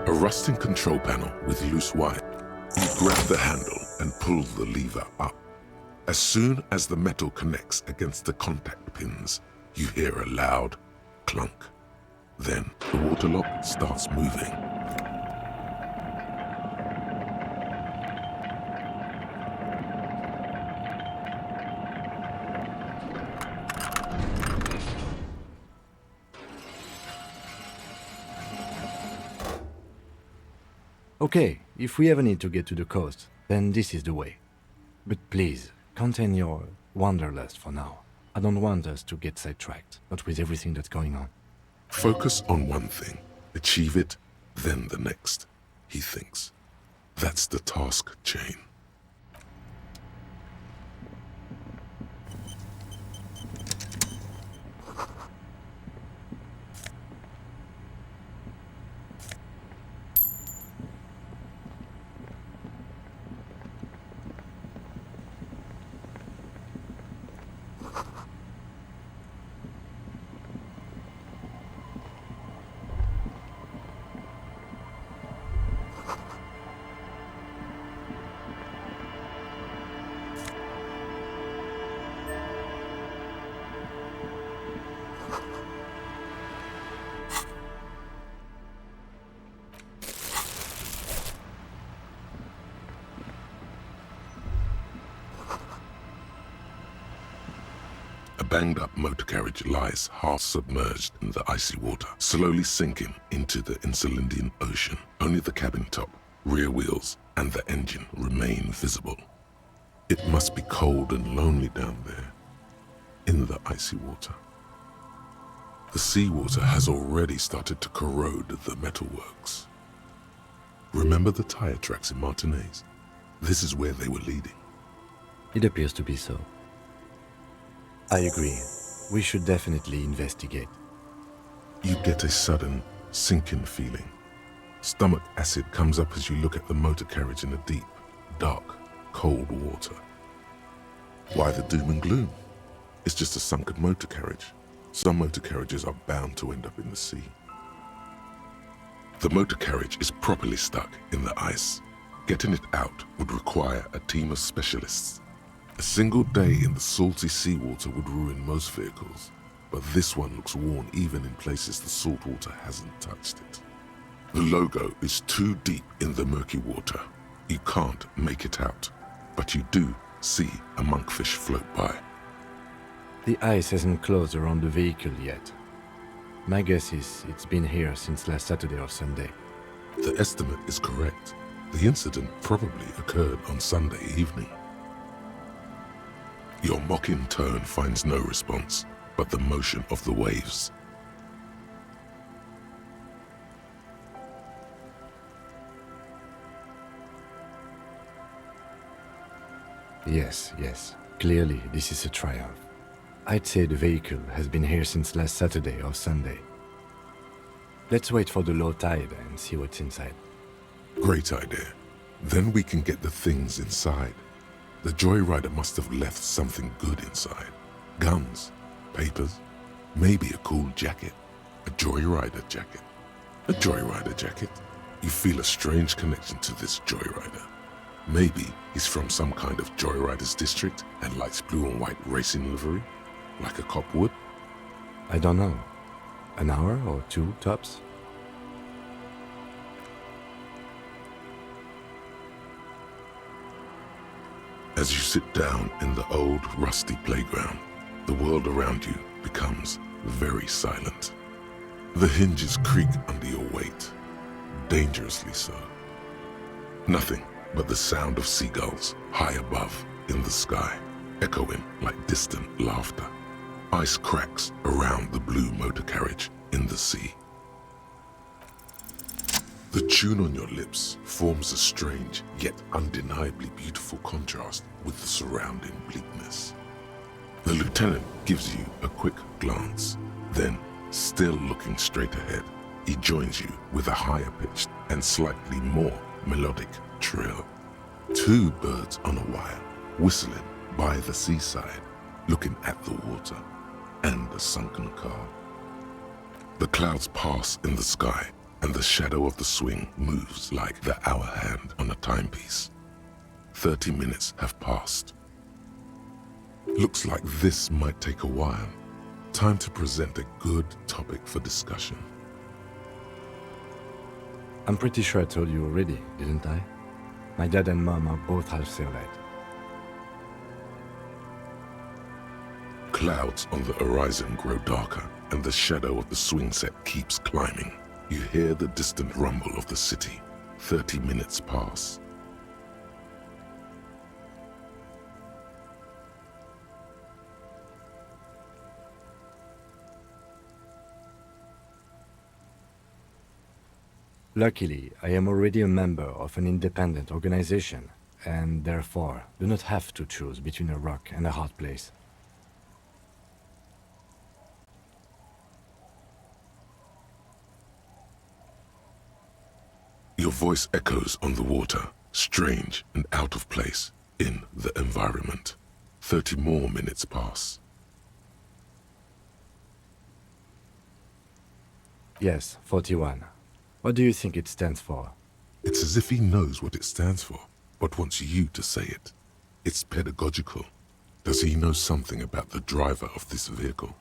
A rusting control panel with loose wire. You grab the handle and pull the lever up. As soon as the metal connects against the contact pins, you hear a loud clunk. Then the water lock starts moving. Okay, if we ever need to get to the coast, then this is the way. But please, contain your wanderlust for now. I don't want us to get sidetracked, not with everything that's going on. Focus on one thing, achieve it, then the next, he thinks. That's the task chain. A banged-up motor carriage lies half-submerged in the icy water, slowly sinking into the Insulindian Ocean. Only the cabin top, rear wheels, and the engine remain visible. It must be cold and lonely down there, in the icy water. The seawater has already started to corrode the metalworks. Remember the tire tracks in Martinez? This is where they were leading. It appears to be so. I agree. We should definitely investigate. You get a sudden, sinking feeling. Stomach acid comes up as you look at the motor carriage in the deep, dark, cold water. Why the doom and gloom? It's just a sunken motor carriage. Some motor carriages are bound to end up in the sea. The motor carriage is properly stuck in the ice. Getting it out would require a team of specialists. A single day in the salty seawater would ruin most vehicles, but this one looks worn even in places the salt water hasn't touched it. The logo is too deep in the murky water. You can't make it out, but you do see a monkfish float by. The ice hasn't closed around the vehicle yet. My guess is it's been here since last Saturday or Sunday. The estimate is correct. The incident probably occurred on Sunday evening. Your mocking tone finds no response, but the motion of the waves. Yes. Clearly, this is a triumph. I'd say the vehicle has been here since last Saturday or Sunday. Let's wait for the low tide and see what's inside. Great idea. Then we can get the things inside. The joyrider must have left something good inside. Guns, papers, maybe a cool jacket. A joyrider jacket. A joyrider jacket. You feel a strange connection to this joyrider. Maybe he's from some kind of joyriders district and likes blue and white racing livery, like a cop would. I don't know. An hour or two tops? As you sit down in the old, rusty playground, the world around you becomes very silent. The hinges creak under your weight, dangerously so. Nothing but the sound of seagulls high above in the sky, echoing like distant laughter. Ice cracks around the blue motor carriage in the sea. The tune on your lips forms a strange yet undeniably beautiful contrast with the surrounding bleakness. The lieutenant gives you a quick glance, then, still looking straight ahead, he joins you with a higher pitched and slightly more melodic trill. Two birds on a wire, whistling by the seaside, looking at the water and a sunken car. The clouds pass in the sky and the shadow of the swing moves like the hour hand on a timepiece. 30 minutes have passed. Looks like this might take a while. Time to present a good topic for discussion. I'm pretty sure I told you already, didn't I? My dad and mom are both half Celite. Clouds on the horizon grow darker, and the shadow of the swing set keeps climbing. You hear the distant rumble of the city. 30 minutes pass. Luckily, I am already a member of an independent organization, and therefore do not have to choose between a rock and a hard place. Your voice echoes on the water, strange and out of place in the environment. 30 more minutes pass. Yes, 41. What do you think it stands for? It's as if he knows what it stands for, but wants you to say it. It's pedagogical. Does he know something about the driver of this vehicle?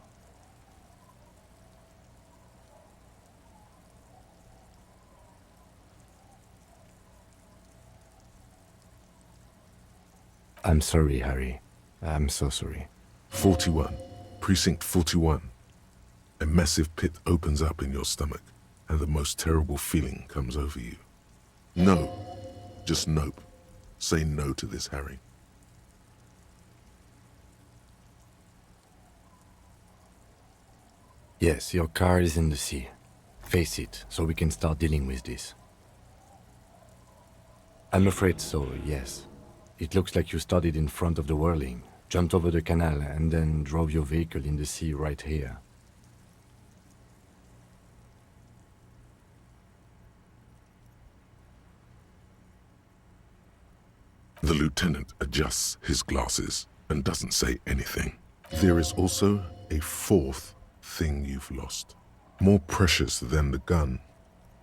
I'm sorry, Harry. I'm so sorry. 41. Precinct 41. A massive pit opens up in your stomach, and the most terrible feeling comes over you. No. Just nope. Say no to this, Harry. Yes, your car is in the sea. Face it, so we can start dealing with this. I'm afraid so, yes. It looks like you started in front of the whirling, jumped over the canal, and then drove your vehicle in the sea right here. The lieutenant adjusts his glasses and doesn't say anything. There is also a fourth thing you've lost. More precious than the gun,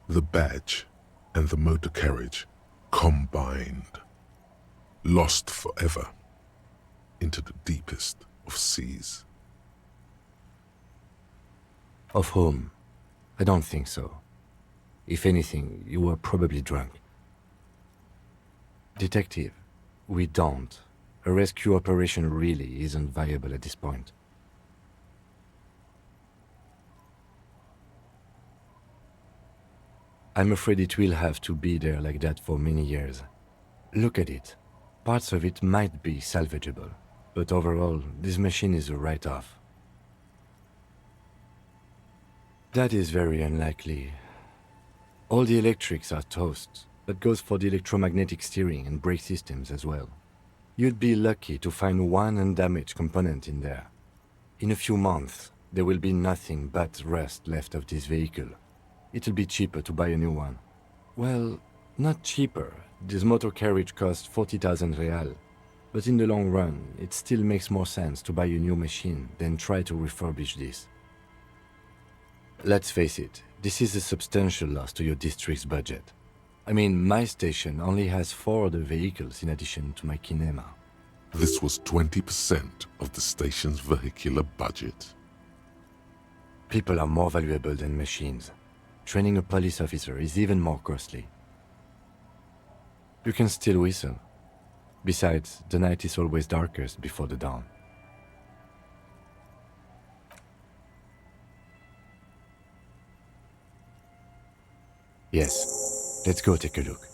the badge, and the motor carriage combined. Lost forever into the deepest of seas. Of whom? I don't think so. If anything, you were probably drunk. Detective, we don't. A rescue operation really isn't viable at this point. I'm afraid it will have to be there like that for many years. Look at it. Parts of it might be salvageable, but overall, this machine is a write-off. That is very unlikely. All the electrics are toast. That goes for the electromagnetic steering and brake systems as well. You'd be lucky to find one undamaged component in there. In a few months, there will be nothing but rust left of this vehicle. It'll be cheaper to buy a new one. Well, not cheaper. This motor carriage costs 40,000 real. But in the long run, it still makes more sense to buy a new machine than try to refurbish this. Let's face it, this is a substantial loss to your district's budget. I mean, my station only has 4 other vehicles in addition to my kinema. This was 20% of the station's vehicular budget. People are more valuable than machines. Training a police officer is even more costly. You can still whistle. Besides, the night is always darkest before the dawn. Yes, let's go take a look.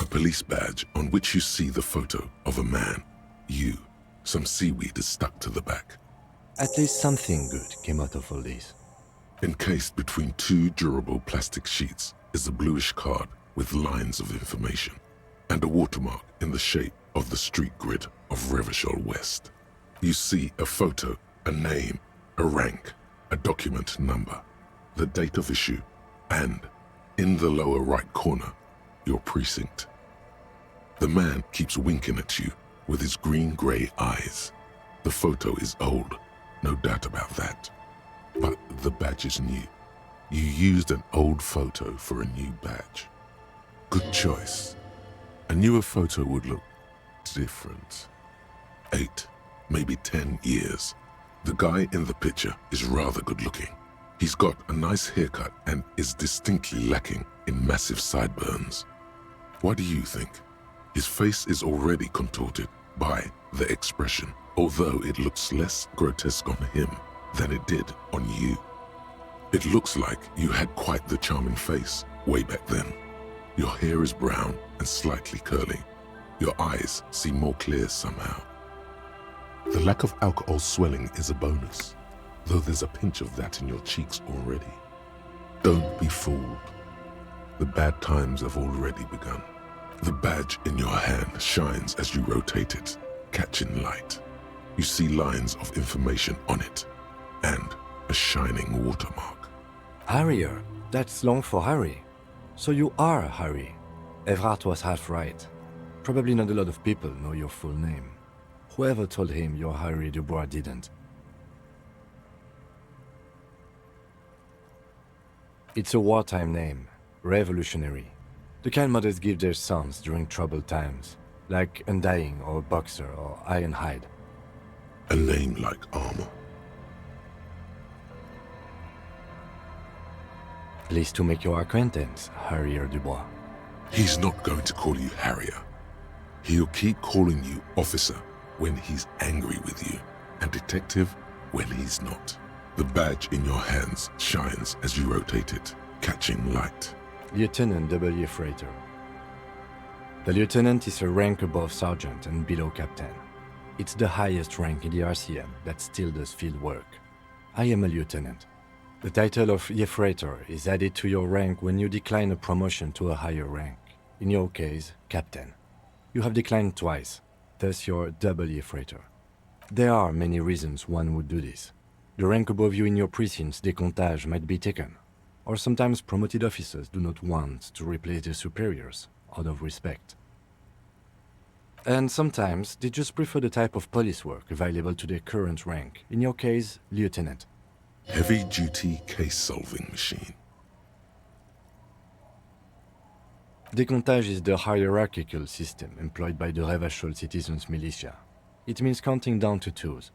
A police badge on which you see the photo of a man. You. Some seaweed is stuck to the back. At least something good came out of all this. Encased between two durable plastic sheets is a bluish card with lines of information and a watermark in the shape of the street grid of Revachol West. You see a photo, a name, a rank, a document number, the date of issue, and, in the lower right corner, your precinct. The man keeps winking at you with his green-grey eyes. The photo is old, no doubt about that. But the badge is new. You used an old photo for a new badge. Good choice. A newer photo would look different. 8, maybe 10 years. The guy in the picture is rather good looking. He's got a nice haircut and is distinctly lacking in massive sideburns. What do you think? His face is already contorted by the expression, although it looks less grotesque on him than it did on you. It looks like you had quite the charming face way back then. Your hair is brown and slightly curly. Your eyes seem more clear somehow. The lack of alcohol swelling is a bonus, though there's a pinch of that in your cheeks already. Don't be fooled. The bad times have already begun. The badge in your hand shines as you rotate it, catching light. You see lines of information on it, and a shining watermark. Harrier, that's long for Harry. So you are Harry. Evrart was half right. Probably not a lot of people know your full name. Whoever told him you're Harry Dubois didn't. It's a wartime name, revolutionary. The kind mothers give their sons during troubled times, like Undying or Boxer or Ironhide. A name like armor. Pleased to make your acquaintance, Harrier Dubois. He's not going to call you Harrier. He'll keep calling you officer when he's angry with you, and detective when he's not. The badge in your hands shines as you rotate it, catching light. Lieutenant W. Freighter. The lieutenant is a rank above sergeant and below captain. It's the highest rank in the RCM that still does field work. I am a lieutenant. The title of Freighter is added to your rank when you decline a promotion to a higher rank. In your case, captain. You have declined twice, thus you're double Freighter. There are many reasons one would do this. The rank above you in your precinct's décomptage might be taken, or sometimes promoted officers do not want to replace their superiors out of respect. And sometimes they just prefer the type of police work available to their current rank, in your case, lieutenant. Heavy-duty case-solving machine. Décomptage is the hierarchical system employed by the Revachol citizens' militia. It means counting down to twos.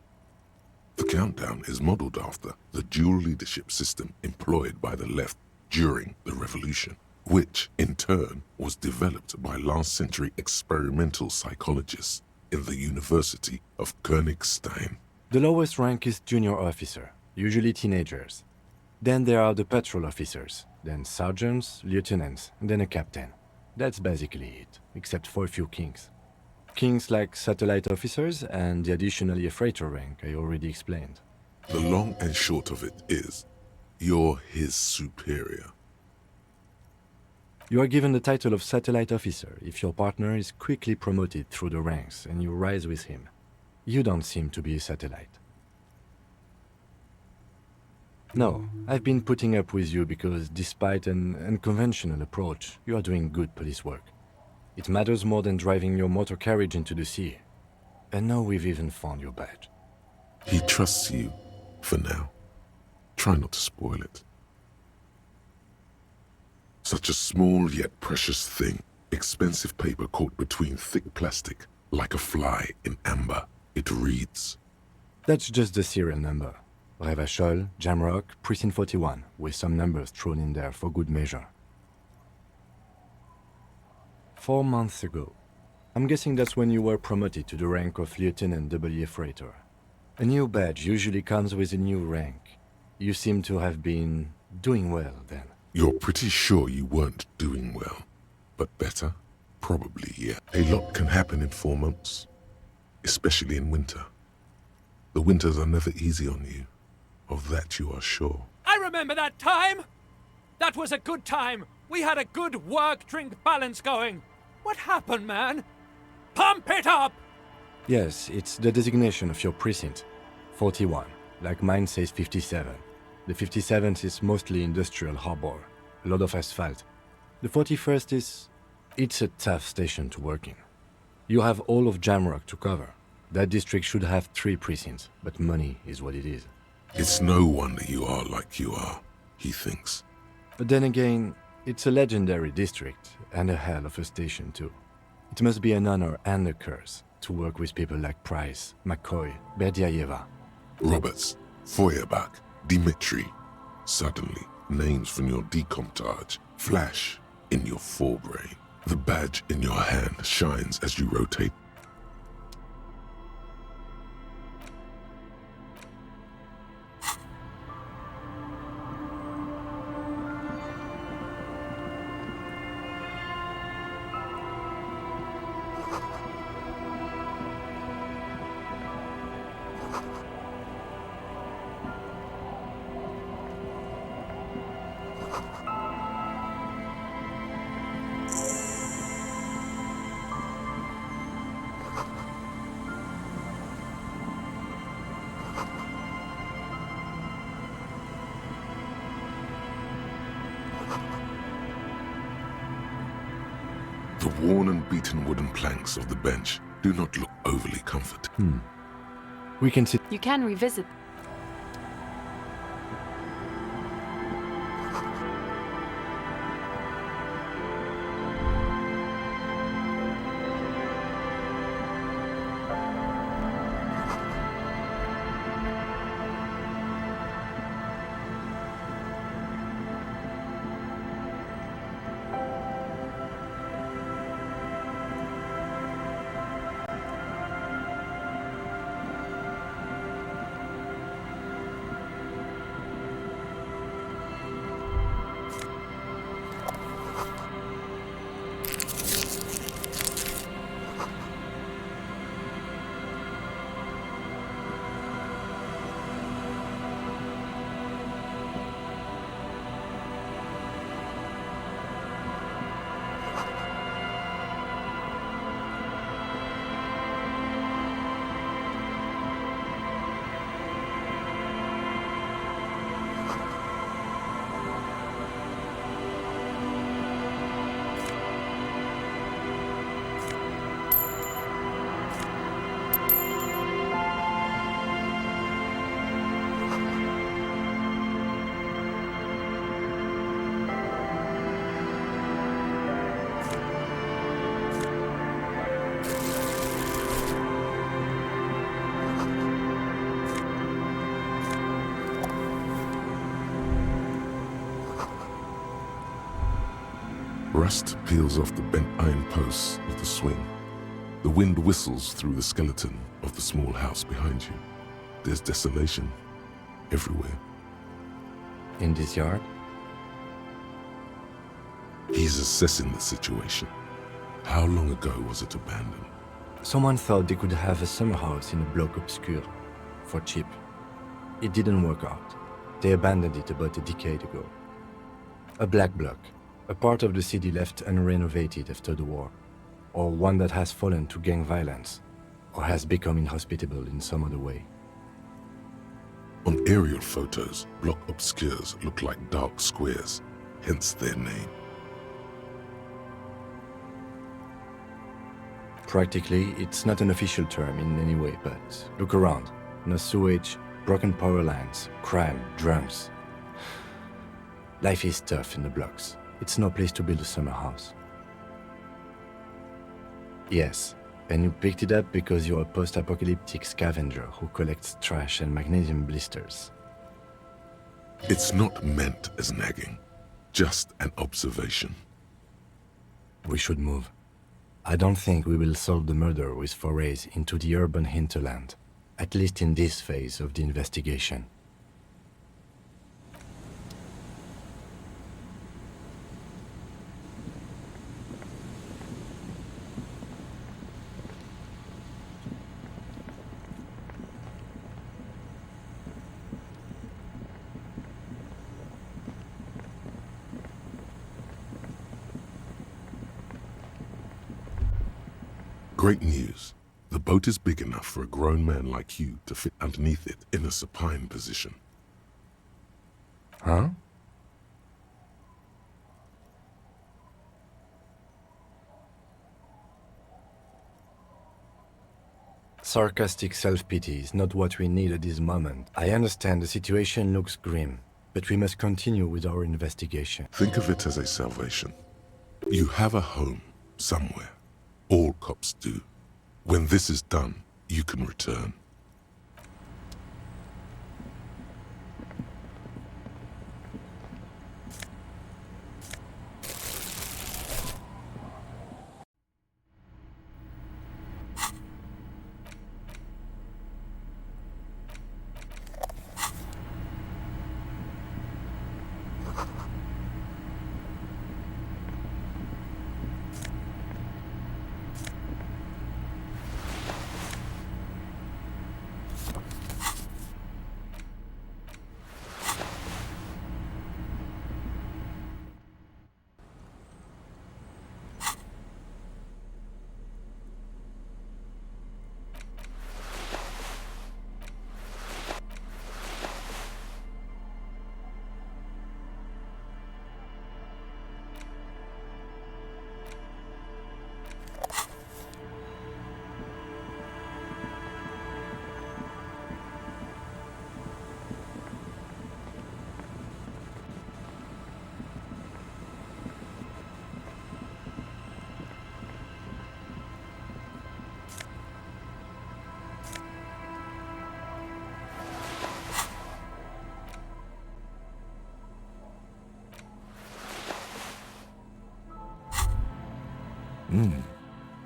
The countdown is modeled after the dual leadership system employed by the left during the revolution, which, in turn, was developed by last-century experimental psychologists in the University of Königstein. The lowest rank is junior officer, usually teenagers. Then there are the patrol officers, then sergeants, lieutenants, and then a captain. That's basically it, except for a few kings. Kings like satellite officers and the additional freighter rank I already explained. The long and short of it is, you're his superior. You are given the title of satellite officer if your partner is quickly promoted through the ranks and you rise with him. You don't seem to be a satellite. No, I've been putting up with you because despite an unconventional approach, you are doing good police work. It matters more than driving your motor carriage into the sea. And now we've even found your badge. He trusts you, for now. Try not to spoil it. Such a small yet precious thing, expensive paper caught between thick plastic, like a fly in amber. It reads. That's just the serial number. Revachol, Jamrock, Precinct 41, with some numbers thrown in there for good measure. 4 months ago. I'm guessing that's when you were promoted to the rank of Lieutenant W. Freighter. A new badge usually comes with a new rank. You seem to have been doing well then. You're pretty sure you weren't doing well, but better? Probably, yeah. A lot can happen in 4 months, especially in winter. The winters are never easy on you. Of that you are sure. I remember that time! That was a good time. We had a good work-drink balance going. What happened, man? Pump it up! Yes, it's the designation of your precinct. 41, like mine says 57. The 57th is mostly industrial harbor, a lot of asphalt. The 41st is... it's a tough station to work in. You have all of Jamrock to cover. That district should have 3 precincts, but money is what it is. It's no wonder you are like you are, he thinks. But then again, it's a legendary district, and a hell of a station too. It must be an honor and a curse to work with people like Price, McCoy, Berdiaeva. Roberts, Feuerbach, Dimitri. Suddenly, names from your decomptage flash in your forebrain. The badge in your hand shines as you rotate. The worn and beaten wooden planks of the bench do not look overly comforting. We can sit... You can revisit. Rust peels off the bent iron posts of the swing. The wind whistles through the skeleton of the small house behind you. There's desolation everywhere. in this yard? He's assessing the situation. How long ago was it abandoned? Someone thought they could have a summer house in a bloc obscure, for cheap. It didn't work out. They abandoned it about a decade ago. A black bloc, a part of the city left unrenovated after the war, or one that has fallen to gang violence, or has become inhospitable in some other way. On aerial photos, block obscures look like dark squares, hence their name. Practically, it's not an official term in any way, but look around. No sewage, broken power lines, crime, drunks. Life is tough in the blocks. It's no place to build a summer house. Yes, and you picked it up because you're a post-apocalyptic scavenger who collects trash and magnesium blisters. It's not meant as nagging, just an observation. We should move. I don't think we will solve the murder with forays into the urban hinterland, at least in this phase of the investigation. Great news. The boat is big enough for a grown man like you to fit underneath it in a supine position. Huh? Sarcastic self-pity is not what we need at this moment. I understand the situation looks grim, but we must continue with our investigation. Think of it as a salvation. You have a home somewhere. All cops do. When this is done, you can return.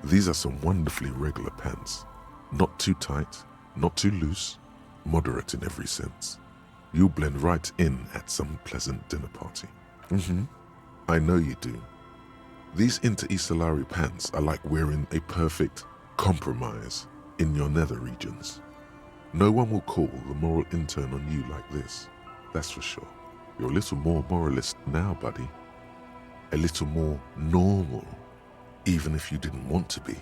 These are some wonderfully regular pants. Not too tight, not too loose, moderate in every sense. You'll blend right in at some pleasant dinner party. I know you do. These inter-Isolari pants are like wearing a perfect compromise in your nether regions. No one will call the moral intern on you like this, that's for sure. You're a little more moralist now, buddy. A little more normal, even if you didn't want to be.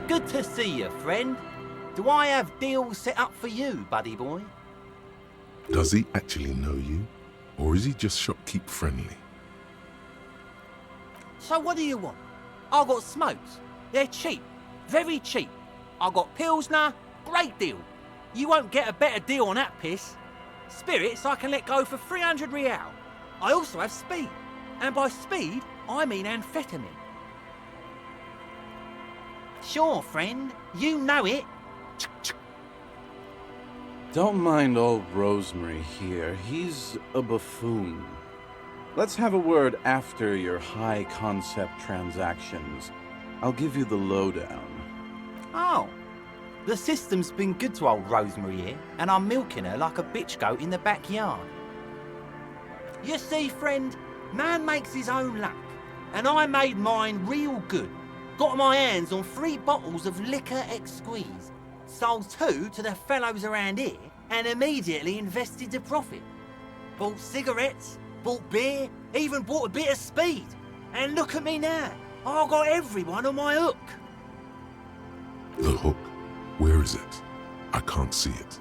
Good to see you, friend. Do I have deals set up for you, buddy boy? Does he actually know you? Or is he just shopkeep friendly? So what do you want? I got smokes. They're cheap. Very cheap. I got Pilsner. Great deal. You won't get a better deal on that piss. Spirits I can let go for 300 real. I also have speed. And by speed, I mean amphetamine. Sure, friend. You know it. Don't mind old Rosemary here. He's a buffoon. Let's have a word after your high-concept transactions. I'll give you the lowdown. Oh. The system's been good to old Rosemary here, and I'm milking her like a bitch goat in the backyard. You see, friend, man makes his own luck, and I made mine real good. Got my hands on 3 bottles of liquor exquise, sold 2 to the fellows around here, and immediately invested the profit. Bought cigarettes, bought beer, even bought a bit of speed. And look at me now, I've got everyone on my hook. The hook? Where is it? I can't see it.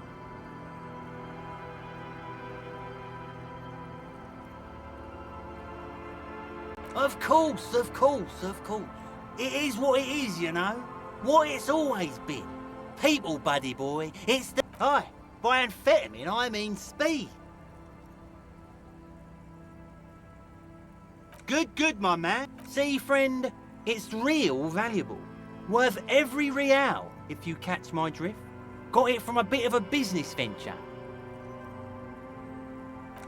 Of course, of course, of course. It is what it is, you know. What it's always been. People, buddy boy. It's the... Aye, by amphetamine I mean speed. Good, my man. See, friend, it's real valuable. Worth every real, if you catch my drift. Got it from a bit of a business venture.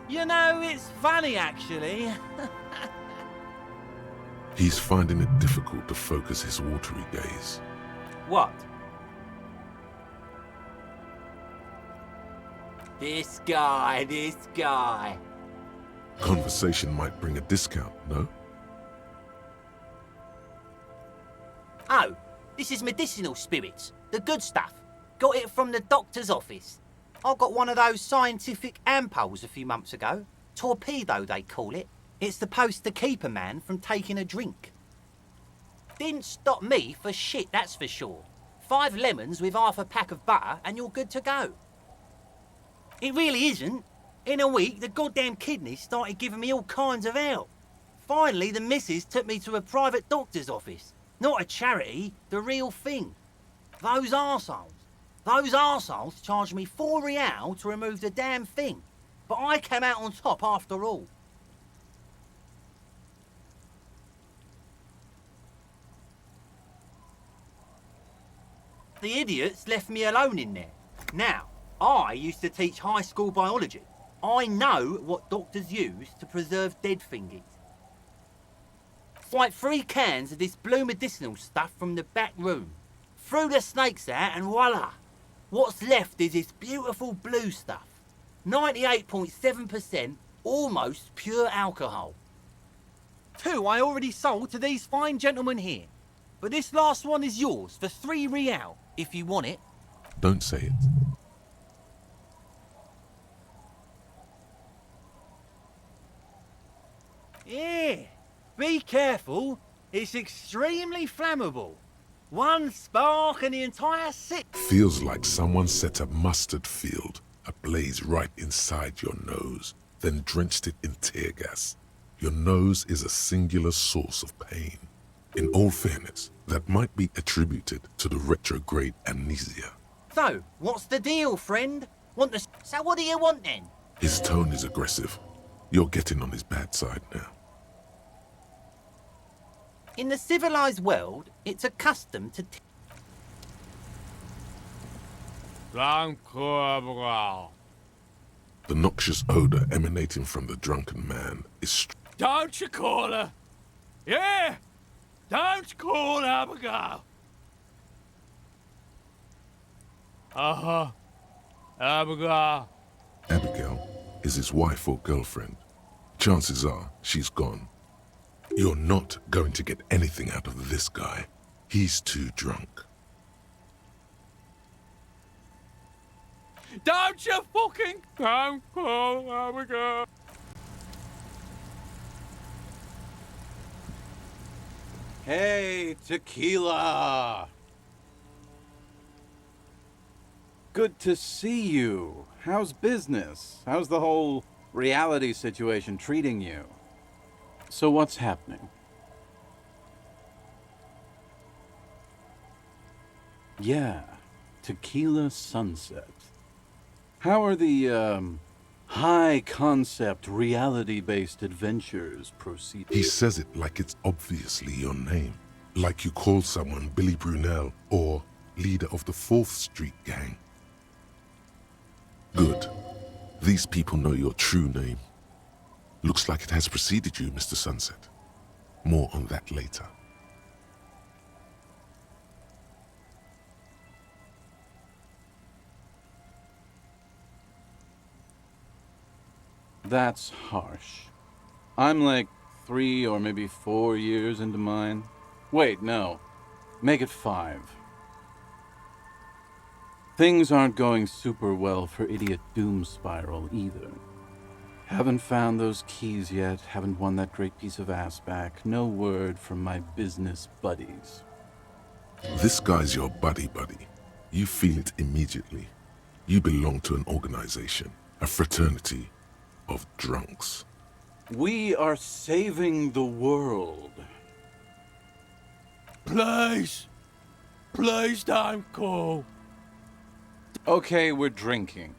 You know, it's funny, actually. He's finding it difficult to focus his watery gaze. What? This guy. Conversation might bring a discount, no? Oh, this is medicinal spirits. The good stuff. Got it from the doctor's office. I got one of those scientific ampoules a few months ago. Torpedo, they call it. It's supposed to keep a man from taking a drink. Didn't stop me for shit, that's for sure. 5 lemons with half a pack of butter and you're good to go. It really isn't. In a week, the goddamn kidneys started giving me all kinds of help. Finally, the missus took me to a private doctor's office. Not a charity, the real thing. Those arseholes charged me 4 real to remove the damn thing. But I came out on top after all. The idiots left me alone in there. Now, I used to teach high school biology. I know what doctors use to preserve dead thingies. It's like 3 cans of this blue medicinal stuff from the back room. Threw the snakes out and voila! What's left is this beautiful blue stuff. 98.7% almost pure alcohol. 2 I already sold to these fine gentlemen here. But this last one is yours for 3 real, if you want it. Don't say it. Yeah, be careful. It's extremely flammable. 1 spark and the entire Feels like someone set a mustard field ablaze right inside your nose, then drenched it in tear gas. Your nose is a singular source of pain. In all fairness, that might be attributed to the retrograde amnesia. So, what's the deal, friend? So what do you want then? His tone is aggressive. You're getting on his bad side now. In the civilized world, it's a custom to... The noxious odor emanating from the drunken man is... Don't you call her? Yeah! Don't call Abigail! Abigail. Abigail is his wife or girlfriend. Chances are she's gone. You're not going to get anything out of this guy. He's too drunk. Don't you fucking don't call Abigail! Hey, tequila! Good to see you. How's business? How's the whole reality situation treating you? So what's happening? Yeah, tequila sunset. How are the, high-concept, reality-based adventures proceeding? He says it like it's obviously your name. Like you call someone Billy Brunel or leader of the 4th Street gang. Good. These people know your true name. Looks like it has preceded you, Mr. Sunset. More on that later. That's harsh. I'm like 3 or maybe 4 years into mine. Wait, no. Make it 5. Things aren't going super well for Idiot Doom Spiral either. Haven't found those keys yet, haven't won that great piece of ass back. No word from my business buddies. This guy's your buddy. You feel it immediately. You belong to an organization, a fraternity of drunks. We are saving the world. Please! Please don't go. Okay, we're drinking.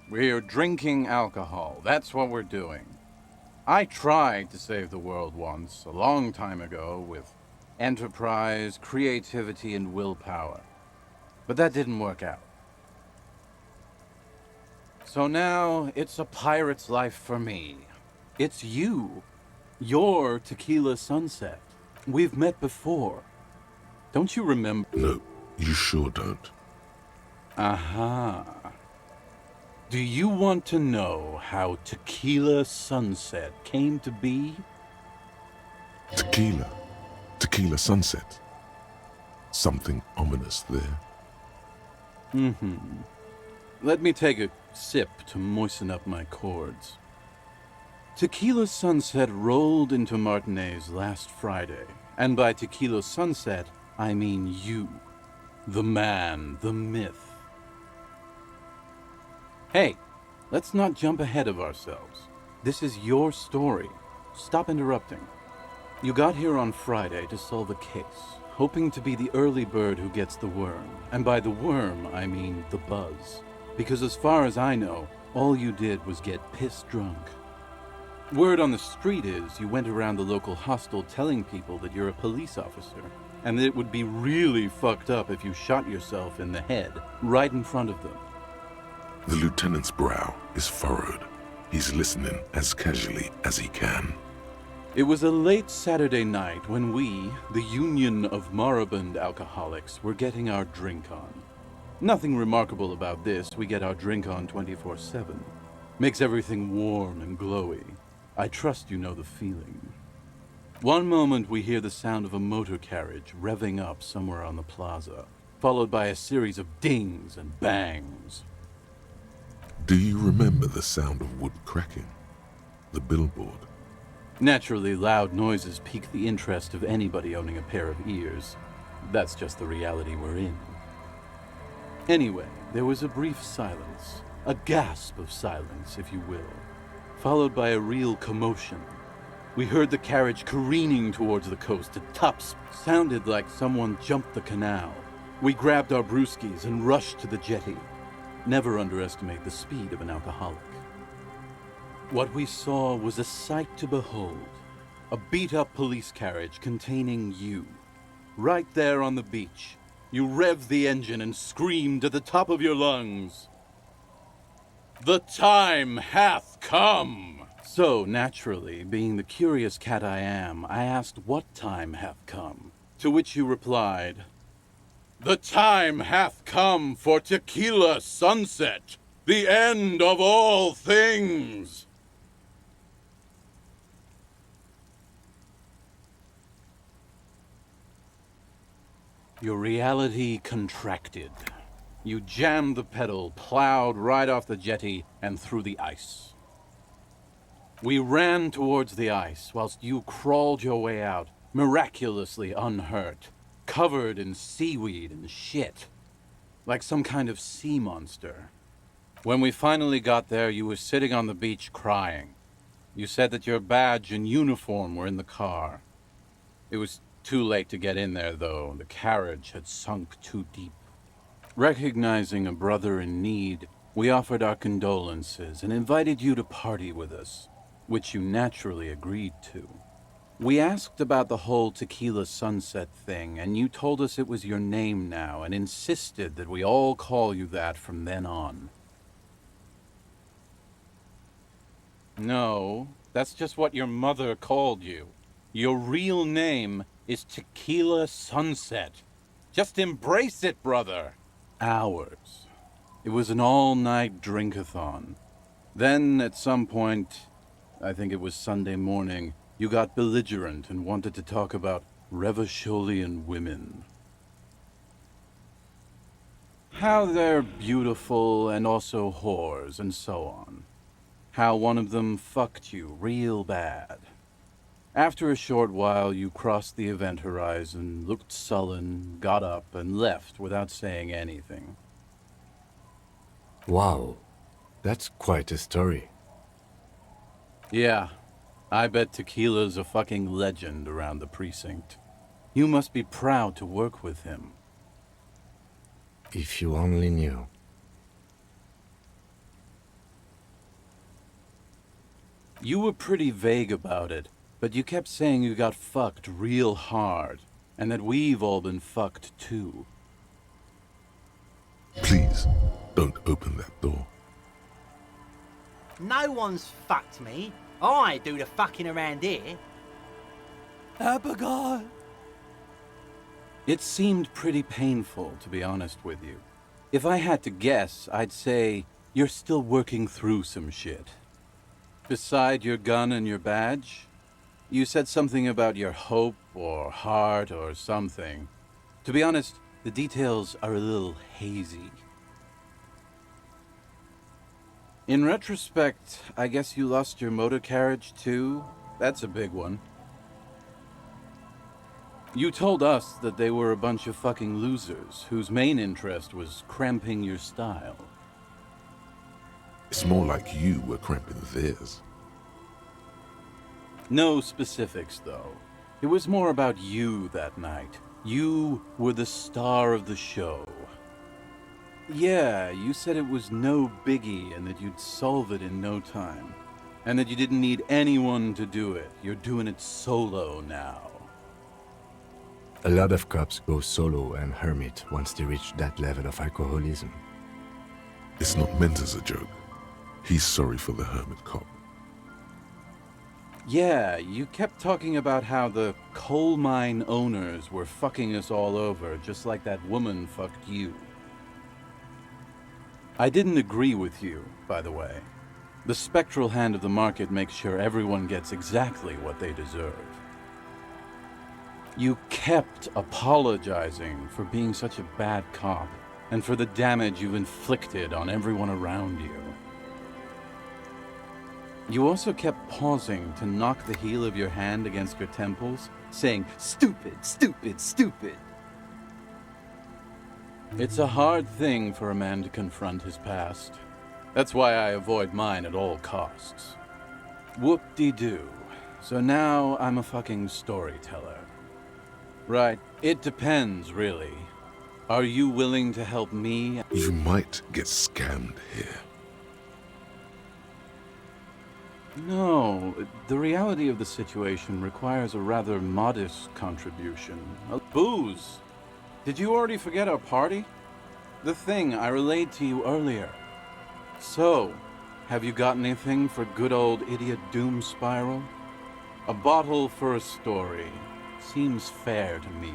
We're drinking alcohol. That's what we're doing. I tried to save the world once, a long time ago, with enterprise, creativity, and willpower. But that didn't work out. So now, it's a pirate's life for me. It's you. You're Tequila Sunset. We've met before. Don't you remember? No, you sure don't. Aha. Do you want to know how Tequila Sunset came to be? Tequila. Tequila Sunset. Something ominous there. Let me take a sip to moisten up my chords. Tequila Sunset rolled into Martinez last Friday, and by Tequila Sunset, I mean you. The man, the myth. Hey, let's not jump ahead of ourselves. This is your story. Stop interrupting. You got here on Friday to solve a case, hoping to be the early bird who gets the worm. And by the worm, I mean the buzz. Because as far as I know, all you did was get piss drunk. Word on the street is you went around the local hostel telling people that you're a police officer, and that it would be really fucked up if you shot yourself in the head, right in front of them. The lieutenant's brow is furrowed. He's listening as casually as he can. It was a late Saturday night when we, the Union of Moribund Alcoholics, were getting our drink on. Nothing remarkable about this, we get our drink on 24/7. Makes everything warm and glowy. I trust you know the feeling. One moment we hear the sound of a motor carriage revving up somewhere on the plaza, followed by a series of dings and bangs. Do you remember the sound of wood cracking? The billboard? Naturally, loud noises pique the interest of anybody owning a pair of ears. That's just the reality we're in. Anyway, there was a brief silence, a gasp of silence, if you will, followed by a real commotion. We heard the carriage careening towards the coast at top speed. Sounded like someone jumped the canal. We grabbed our brewskis and rushed to the jetty. Never underestimate the speed of an alcoholic. What we saw was a sight to behold. A beat-up police carriage containing you. Right there on the beach. You revved the engine and screamed at the top of your lungs. "The time hath come!" So, naturally, being the curious cat I am, I asked what time hath come. To which you replied, "The time hath come for Tequila Sunset, the end of all things!" Your reality contracted. You jammed the pedal, plowed right off the jetty, and through the ice. We ran towards the ice, whilst you crawled your way out, miraculously unhurt, covered in seaweed and shit, like some kind of sea monster. When we finally got there, you were sitting on the beach crying. You said that your badge and uniform were in the car. It was too late to get in there, though. The carriage had sunk too deep. Recognizing a brother in need, we offered our condolences and invited you to party with us, which you naturally agreed to. We asked about the whole Tequila Sunset thing, and you told us it was your name now and insisted that we all call you that from then on. No, that's just what your mother called you. Your real name is Tequila Sunset. Just embrace it, brother. Hours. It was an all-night drink-a-thon. Then, at some point, I think it was Sunday morning, you got belligerent and wanted to talk about Revacholian women. How they're beautiful and also whores and so on. How one of them fucked you real bad. After a short while, you crossed the event horizon, looked sullen, got up, and left without saying anything. Wow, that's quite a story. Yeah, I bet Tequila's a fucking legend around the precinct. You must be proud to work with him. If you only knew. You were pretty vague about it, but you kept saying you got fucked real hard, and that we've all been fucked too. Please, don't open that door. No one's fucked me. I do the fucking around here. Abigail! It seemed pretty painful, to be honest with you. If I had to guess, I'd say you're still working through some shit. Beside your gun and your badge, you said something about your hope or heart or something. To be honest, the details are a little hazy. In retrospect, I guess you lost your motor carriage too? That's a big one. You told us that they were a bunch of fucking losers whose main interest was cramping your style. It's more like you were cramping theirs. No specifics, though. It was more about you that night. You were the star of the show. Yeah, you said it was no biggie and that you'd solve it in no time. And that you didn't need anyone to do it. You're doing it solo now. A lot of cops go solo and hermit once they reach that level of alcoholism. It's not meant as a joke. He's sorry for the hermit cop. Yeah, you kept talking about how the coal mine owners were fucking us all over, just like that woman fucked you. I didn't agree with you, by the way. The spectral hand of the market makes sure everyone gets exactly what they deserve. You kept apologizing for being such a bad cop, and for the damage you've inflicted on everyone around you. You also kept pausing to knock the heel of your hand against your temples, saying, "Stupid, stupid, stupid." It's a hard thing for a man to confront his past. That's why I avoid mine at all costs. Whoop-de-doo. So now I'm a fucking storyteller. Right, it depends, really. Are you willing to help me? You might get scammed here. No, the reality of the situation requires a rather modest contribution. Booze! Did you already forget our party? The thing I relayed to you earlier. So, have you got anything for good old idiot Doom Spiral? A bottle for a story. Seems fair to me.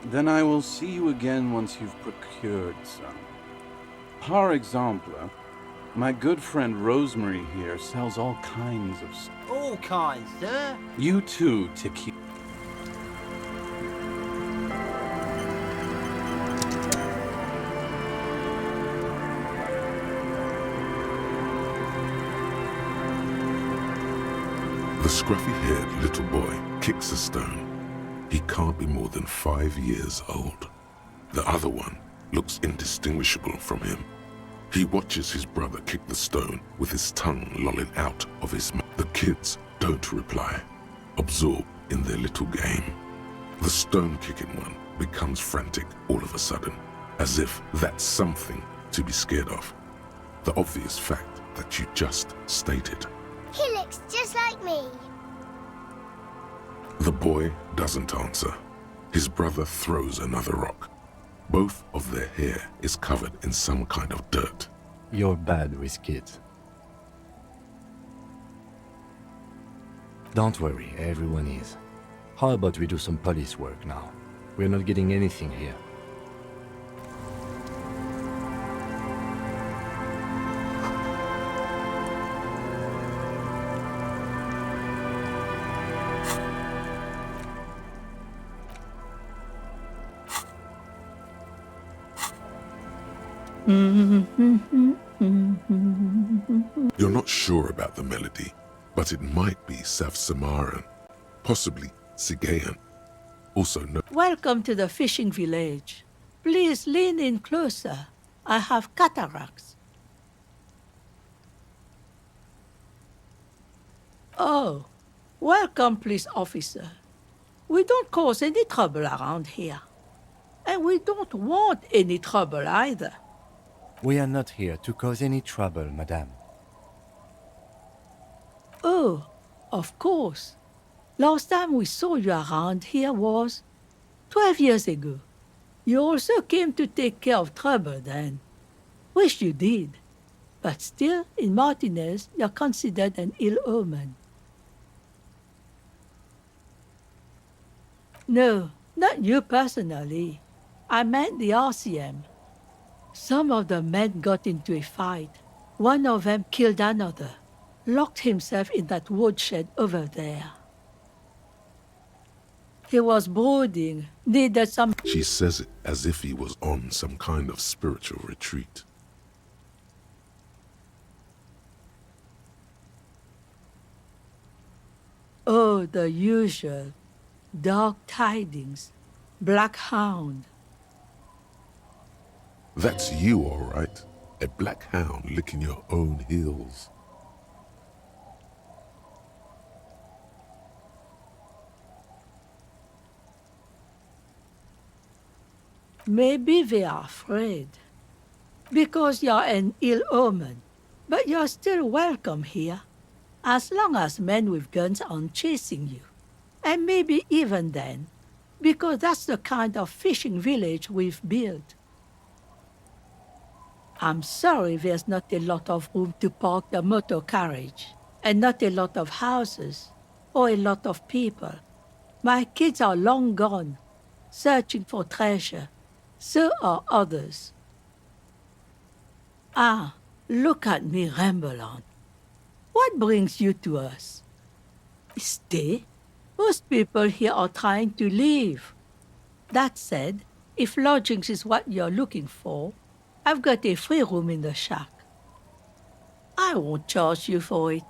Then I will see you again once you've procured some. Par exemple, my good friend Rosemary here sells all kinds of stuff. All kinds, sir. You too, tequila. The scruffy-haired little boy kicks a stone. He can't be more than 5 years old. The other one looks indistinguishable from him. He watches his brother kick the stone with his tongue lolling out of his mouth. The kids don't reply, absorbed in their little game. The stone-kicking one becomes frantic all of a sudden, as if that's something to be scared of. The obvious fact that you just stated. He looks just like me. The boy doesn't answer. His brother throws another rock. Both of their hair is covered in some kind of dirt. You're bad with kids. Don't worry, everyone is. How about we do some police work now? We're not getting anything here. You're not sure about the melody, but it might be South Samaran, possibly Sigayan. Also no. Welcome to the fishing village. Please lean in closer. I have cataracts. Oh, welcome, police officer. We don't cause any trouble around here. And we don't want any trouble either. We are not here to cause any trouble, madame. Oh, of course. Last time we saw you around here was 12 years ago. You also came to take care of trouble then. Wish you did. But still, in Martinez, you're considered an ill omen. No, not you personally. I meant the RCM. Some of the men got into a fight. One of them killed another, locked himself in that woodshed over there. He was brooding, needed some... She says it as if he was on some kind of spiritual retreat. Oh, the usual. Dark tidings. Black hound. That's you, all right. A black hound licking your own heels. Maybe they are afraid. Because you're an ill omen. But you're still welcome here. As long as men with guns aren't chasing you. And maybe even then. Because that's the kind of fishing village we've built. I'm sorry there's not a lot of room to park the motor carriage. And not a lot of houses. Or a lot of people. My kids are long gone. Searching for treasure. So are others. Ah, look at me ramble on. What brings you to us? Stay? Most people here are trying to leave. That said, if lodgings is what you're looking for, I've got a free room in the shack. I won't charge you for it.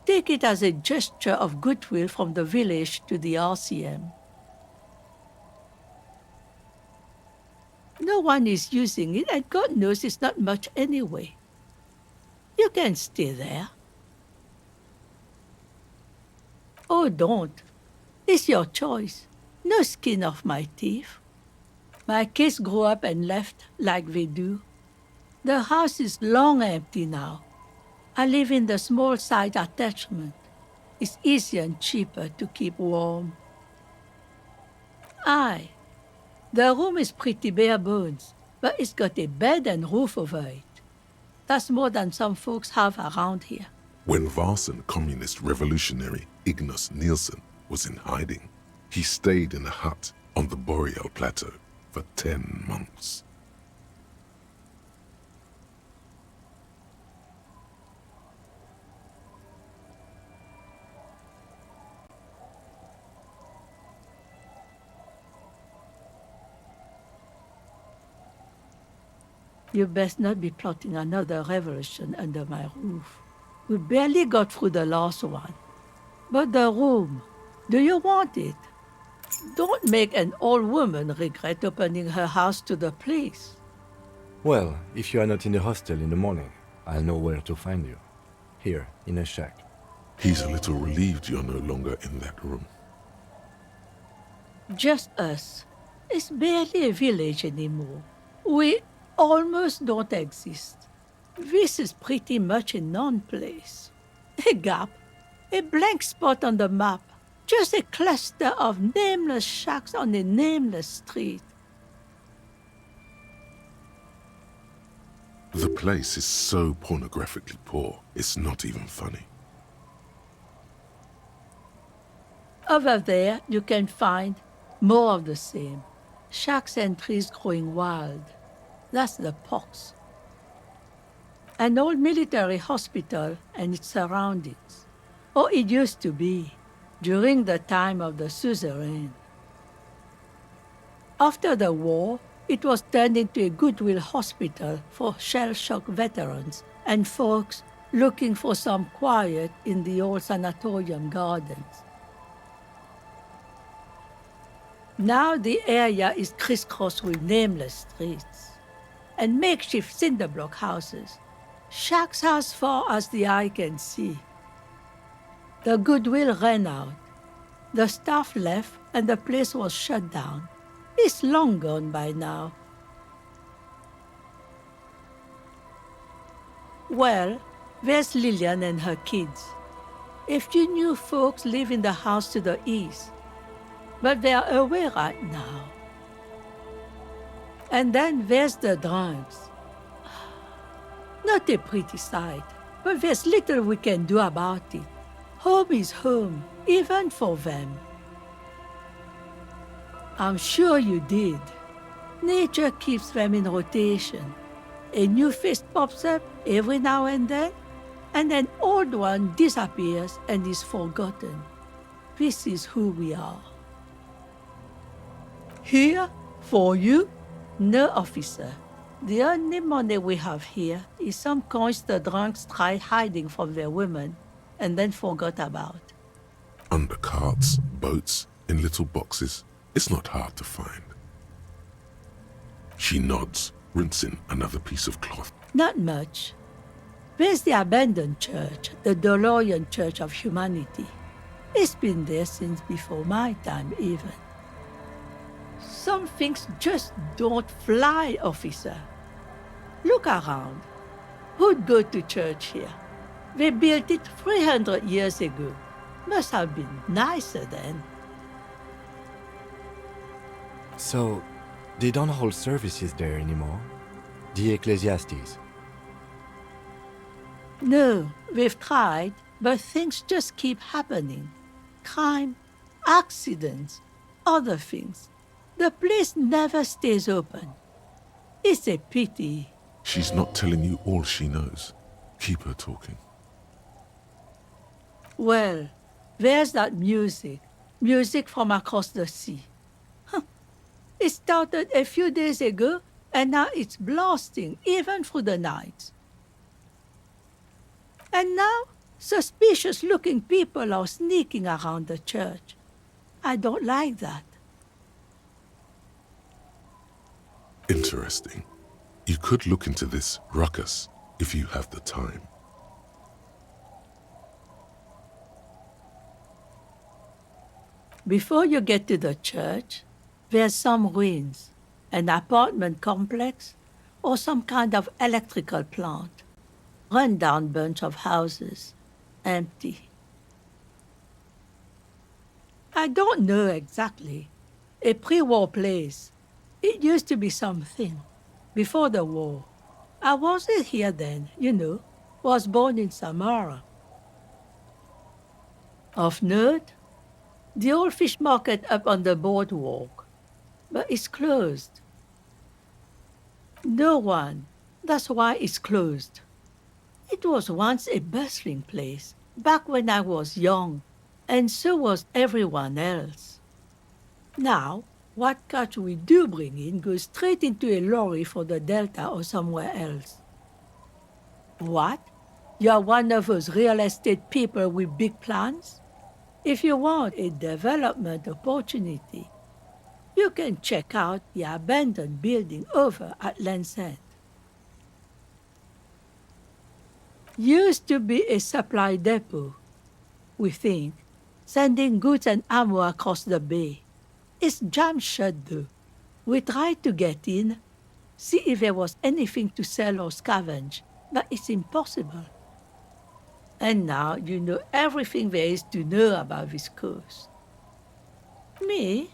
Take it as a gesture of goodwill from the village to the RCM. No one is using it, and God knows it's not much anyway. You can stay there. Oh, don't. It's your choice. No skin off my teeth. My kids grew up and left like they do. The house is long empty now. I live in the small side attachment. It's easier and cheaper to keep warm. Aye. The room is pretty bare bones, but it's got a bed and roof over it. That's more than some folks have around here. When Varson communist revolutionary Ignaz Nielsen was in hiding, he stayed in a hut on the Boreal Plateau for 10 months. You best not be plotting another revolution under my roof. We barely got through the last one. But the room, do you want it? Don't make an old woman regret opening her house to the police. Well, if you are not in the hostel in the morning, I'll know where to find you. Here, in a shack. He's a little relieved you're no longer in that room. Just us. It's barely a village anymore. We almost don't exist. This is pretty much a non-place. A gap, a blank spot on the map, just a cluster of nameless shacks on a nameless street. The place is so pornographically poor, it's not even funny. Over there, you can find more of the same. Shacks and trees growing wild. That's the pox. An old military hospital and its surroundings. Or it used to be, during the time of the suzerain. After the war, it was turned into a goodwill hospital for shell-shock veterans and folks looking for some quiet in the old sanatorium gardens. Now the area is crisscrossed with nameless streets and makeshift cinder block houses, shacks as far as the eye can see. The goodwill ran out. The staff left and the place was shut down. It's long gone by now. Well, there's Lilienne and her kids. A few new folks live in the house to the east, but they are away right now. And then there's the drunks. Not a pretty sight, but there's little we can do about it. Home is home, even for them. I'm sure you did. Nature keeps them in rotation. A new face pops up every now and then, and an old one disappears and is forgotten. This is who we are. Here, for you, no officer. The only money we have here is some coins the drunks tried hiding from their women and then forgot about. Under carts, boats, in little boxes. It's not hard to find. She nods, rinsing another piece of cloth. Not much. There's the abandoned church, the DeLorean Church of Humanity. It's been there since before my time, even. Some things just don't fly, officer. Look around. Who'd go to church here? They built it 300 years ago. Must have been nicer then. So, they don't hold services there anymore? The Ecclesiastes? No, we've tried, but things just keep happening. Crime, accidents, other things. The place never stays open. It's a pity. She's not telling you all she knows. Keep her talking. Well, there's that music from across the sea. It started a few days ago, and now it's blasting even through the night. And now, suspicious-looking people are sneaking around the church. I don't like that. Interesting. You could look into this ruckus if you have the time. Before you get to the church, there's some ruins, an apartment complex, or some kind of electrical plant. Run-down bunch of houses, empty. I don't know exactly. A pre-war place. It used to be something. Before the war. I wasn't here then, you know. Was born in Samara. Of note, the old fish market up on the boardwalk. But it's closed. No one. That's why it's closed. It was once a bustling place, back when I was young, and so was everyone else. Now, what catch we do bring in goes straight into a lorry for the Delta or somewhere else. What? You're one of those real estate people with big plans? If you want a development opportunity, you can check out the abandoned building over at Land's End. Used to be a supply depot, we think, sending goods and ammo across the bay. It's jammed shut though. We tried to get in, see if there was anything to sell or scavenge, but it's impossible. And now you know everything there is to know about this coast. Me?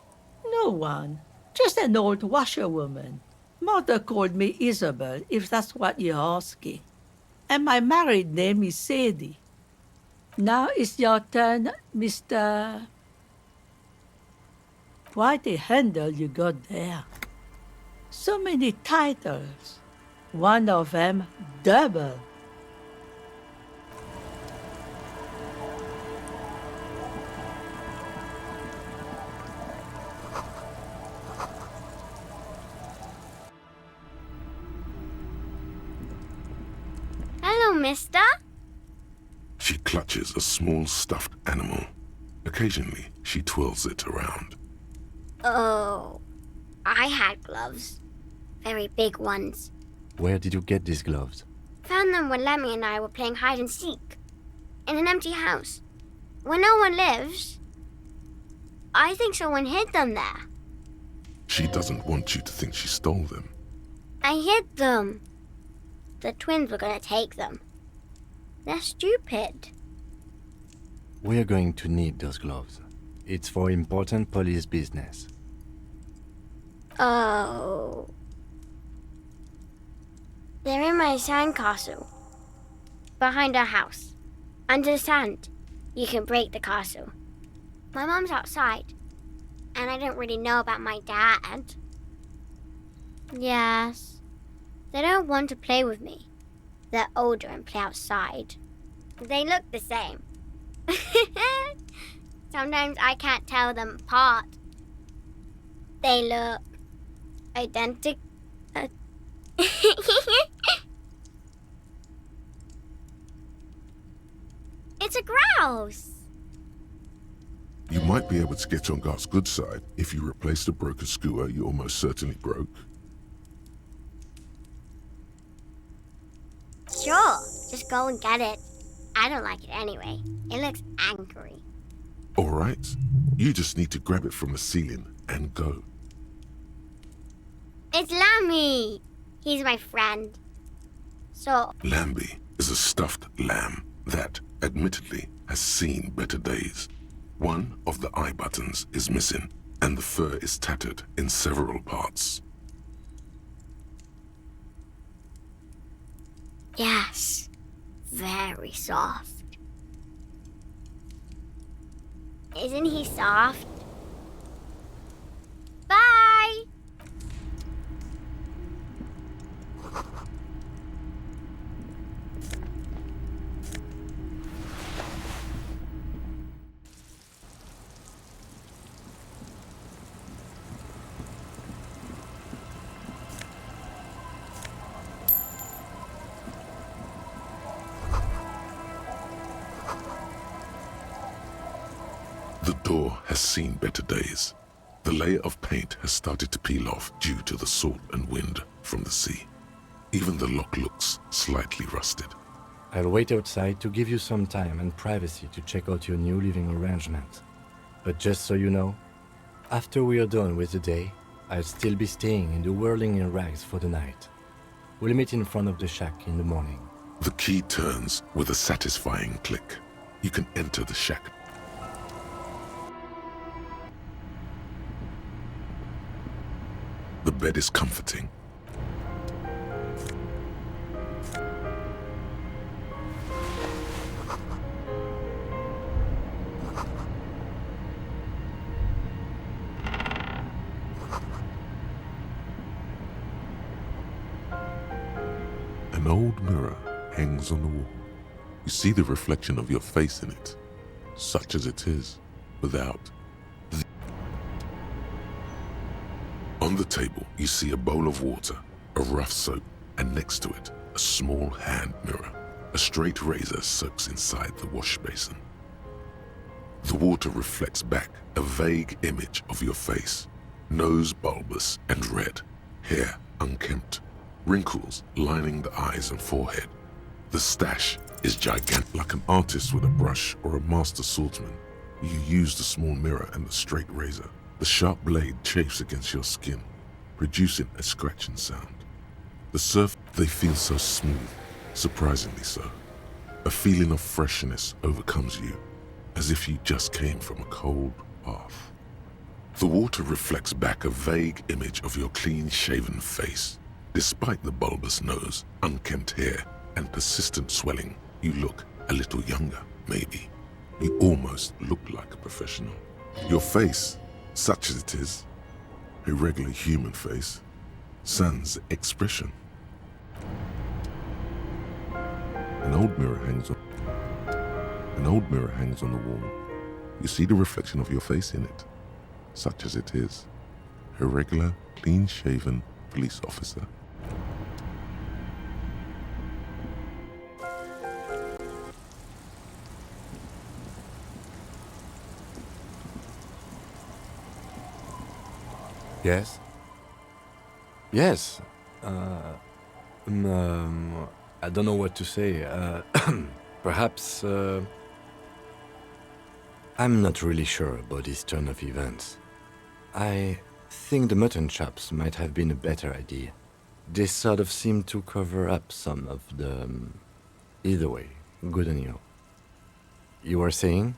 No one. Just an old washerwoman. Mother called me Isabel, if that's what you're asking. And my married name is Sadie. Now it's your turn, Mr. Quite a handle you got there. So many titles. One of them double. Hello, mister. She clutches a small stuffed animal. Occasionally, she twirls it around. Oh, I had gloves. Very big ones. Where did you get these gloves? Found them when Lemmy and I were playing hide and seek. In an empty house. Where no one lives. I think someone hid them there. She doesn't want you to think she stole them. I hid them. The twins were gonna take them. They're stupid. We're going to need those gloves. It's for important police business. Oh. They're in my sandcastle. Behind our house. Under the sand. You can break the castle. My mom's outside. And I don't really know about my dad. Yes. They don't want to play with me. They're older and play outside. They look the same. Sometimes I can't tell them apart. They look identical. It's a grouse. You might be able to get on Gart's good side if you replace the broken skewer you almost certainly broke. Sure, just go and get it. I don't like it anyway. It looks angry. All right, you just need to grab it from the ceiling and go. It's Lammy. He's my friend. So, Lambie is a stuffed lamb that, admittedly, has seen better days. One of the eye buttons is missing, and the fur is tattered in several parts. yes, very soft. Isn't he soft? Bye! The door has seen better days. The layer of paint has started to peel off due to the salt and wind from the sea. Even the lock looks slightly rusted. I'll wait outside to give you some time and privacy to check out your new living arrangement. But just so you know, after we are done with the day, I'll still be staying in the whirling in rags for the night. We'll meet in front of the shack in the morning. The key turns with a satisfying click. You can enter the shack. The bed is comforting. An old mirror hangs on the wall. You see the reflection of your face in it, such as it is, without. On the table, you see a bowl of water, a rough soap, and next to it, a small hand mirror. A straight razor soaks inside the wash basin. The water reflects back a vague image of your face. Nose bulbous and red, hair unkempt, wrinkles lining the eyes and forehead. The stash is gigantic, like an artist with a brush or a master swordsman. You use the small mirror and the straight razor. The sharp blade chafes against your skin, producing a scratching sound. The surface, they feel so smooth, surprisingly so. A feeling of freshness overcomes you, as if you just came from a cold bath. The water reflects back a vague image of your clean-shaven face. Despite the bulbous nose, unkempt hair, and persistent swelling, you look a little younger, maybe. You almost look like a professional. Your face, such as it is, a regular human face, sans expression. An old mirror hangs on the wall. You see the reflection of your face in it, such as it is, a regular, clean-shaven police officer. Yes? Yes. I don't know what to say. Perhaps, I'm not really sure about this turn of events. I think the mutton chops might have been a better idea. They sort of seem to cover up some of the... Either way, good on you. You were saying?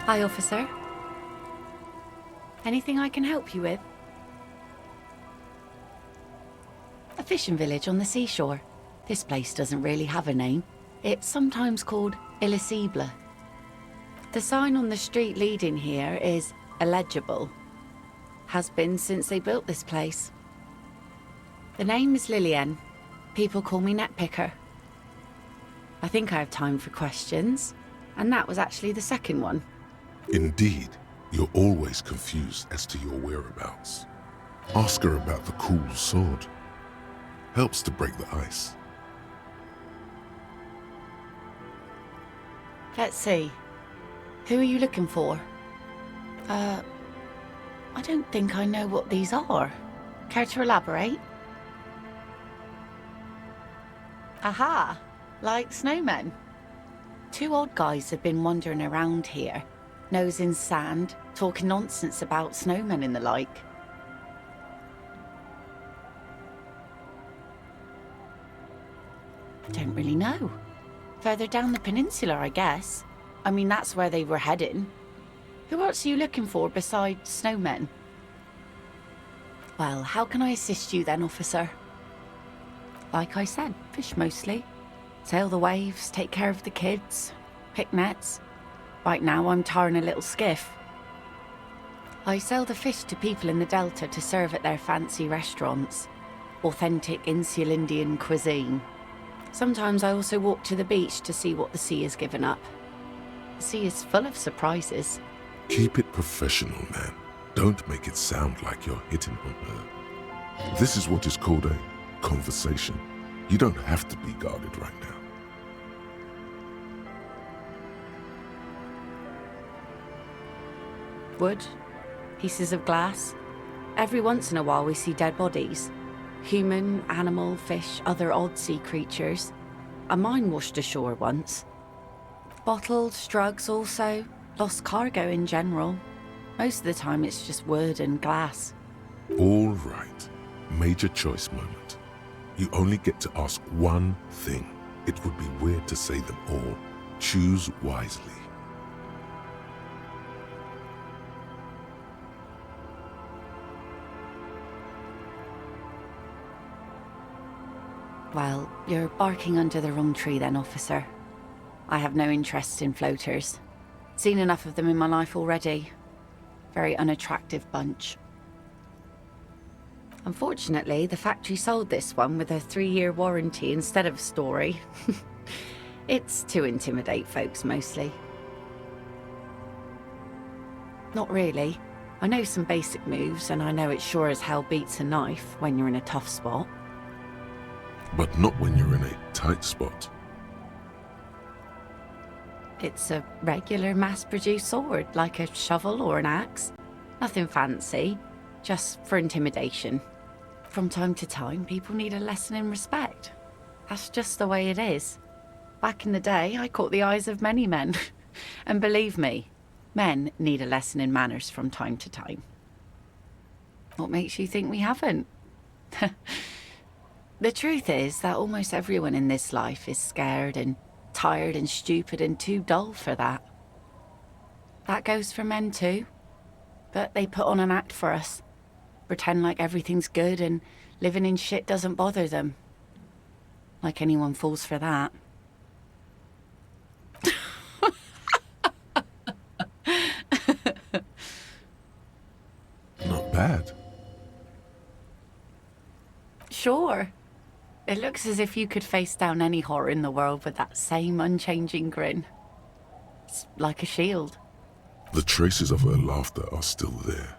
Hi, officer. Anything I can help you with? A fishing village on the seashore. This place doesn't really have a name. It's sometimes called Elysible. The sign on the street leading here is illegible. Has been since they built this place. The name is Lilienne. People call me Netpicker. I think I have time for questions, and that was actually the second one. Indeed, you're always confused as to your whereabouts. Ask her about the cool sword. Helps to break the ice. Let's see. Who are you looking for? I don't think I know what these are. Care to elaborate? Aha! Like snowmen. Two odd guys have been wandering around here, nose in sand, talking nonsense about snowmen and the like. Don't really know. Further down the peninsula, I guess. I mean, that's where they were heading. Who else are you looking for besides snowmen? Well, how can I assist you then, officer? Like I said, fish mostly. Sail the waves, take care of the kids, pick nets. Right now, I'm tarring a little skiff. I sell the fish to people in the Delta to serve at their fancy restaurants. Authentic insular Indian cuisine. Sometimes I also walk to the beach to see what the sea has given up. The sea is full of surprises. Keep it professional, man. Don't make it sound like you're hitting on her. This is what is called a conversation. You don't have to be guarded right now. Wood, pieces of glass. Every once in a while we see dead bodies. Human, animal, fish, other odd sea creatures. A mine washed ashore once. Bottles, drugs also. Lost cargo in general. Most of the time it's just wood and glass. All right. Major choice moment. You only get to ask one thing. It would be weird to say them all. Choose wisely. Well, you're barking under the wrong tree then, officer. I have no interest in floaters. Seen enough of them in my life already. Very unattractive bunch. Unfortunately, the factory sold this one with a 3-year warranty instead of a story. It's to intimidate folks, mostly. Not really. I know some basic moves, and I know it sure as hell beats a knife when you're in a tough spot. But not when you're in a tight spot. It's a regular mass-produced sword, like a shovel or an axe. Nothing fancy, just for intimidation. From time to time, people need a lesson in respect. That's just the way it is. Back in the day, I caught the eyes of many men. And believe me, men need a lesson in manners from time to time. What makes you think we haven't? The truth is that almost everyone in this life is scared and tired and stupid and too dull for that. That goes for men too. But they put on an act for us. Pretend like everything's good and living in shit doesn't bother them. Like anyone falls for that. Not bad. Sure. It looks as if you could face down any horror in the world with that same unchanging grin. It's like a shield. The traces of her laughter are still there,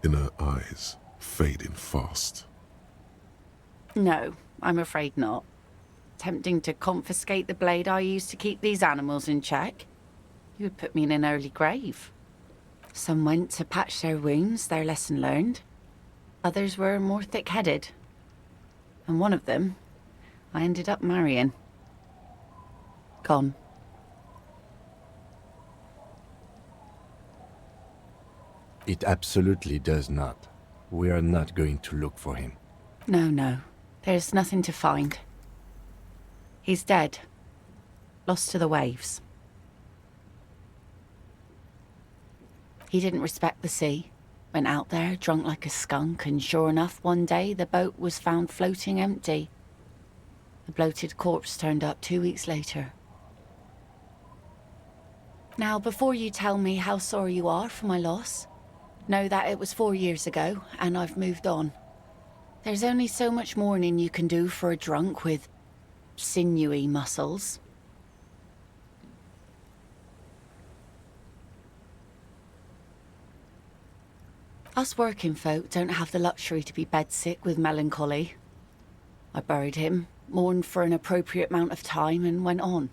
in her eyes, fading fast. No, I'm afraid not. Tempting to confiscate the blade I used to keep these animals in check. You would put me in an early grave. Some went to patch their wounds, their lesson learned. Others were more thick-headed. And one of them, I ended up marrying. Gone. It absolutely does not. We are not going to look for him. No. There's nothing to find. He's dead. Lost to the waves. He didn't respect the sea. Went out there, drunk like a skunk, and sure enough, one day the boat was found floating empty. The bloated corpse turned up 2 weeks later. Now, before you tell me how sorry you are for my loss, know that it was 4 years ago, and I've moved on. There's only so much mourning you can do for a drunk with sinewy muscles. Us working folk don't have the luxury to be bedsick with melancholy. I buried him, mourned for an appropriate amount of time, and went on.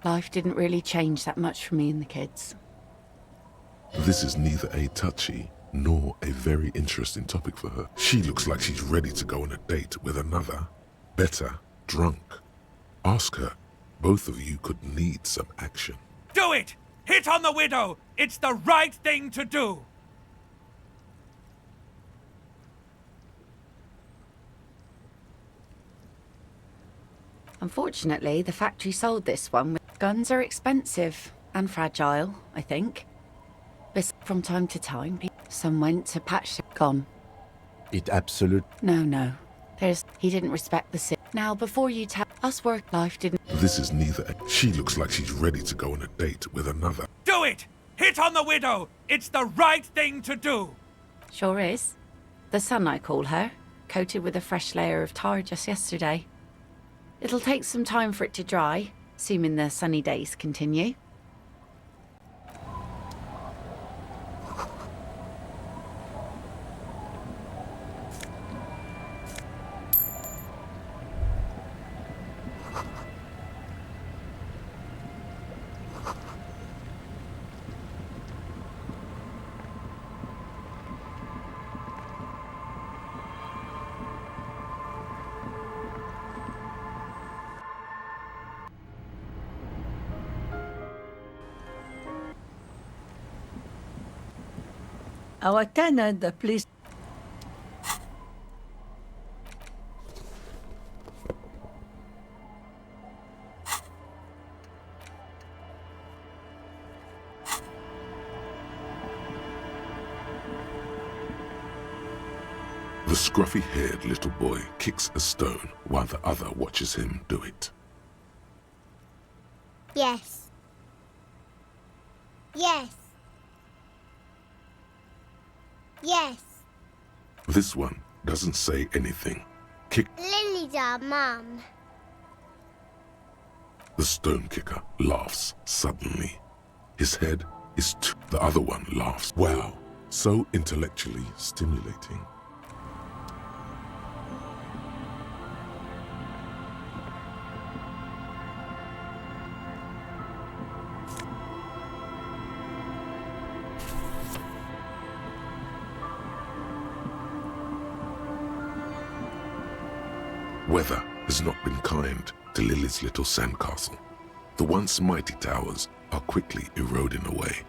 Life didn't really change that much for me and the kids. This is neither a touchy nor a very interesting topic for her. She looks like she's ready to go on a date with another, better, drunk. Ask her. Both of you could need some action. Do it! Hit on the widow! It's the right thing to do! Unfortunately, the factory sold this one. Guns are expensive and fragile, I think. But from time to time, some went to patch their gone. It absolutely... No. He didn't respect the sea. Now, before you tell us work life didn't... This is neither a... She looks like she's ready to go on a date with another. Do it! Hit on the widow! It's the right thing to do! Sure is. The sun, I call her. Coated with a fresh layer of tar just yesterday. It'll take some time for it to dry, assuming the sunny days continue. Our tenant, the police. The scruffy-haired little boy kicks a stone while the other watches him do it. Yes. Yes. Yes. This one doesn't say anything. Kick... Lily's our mum. The stone kicker laughs suddenly. His head is the other one laughs. Wow, so intellectually stimulating. Weather has not been kind to Lily's little sandcastle. The once mighty towers are quickly eroding away.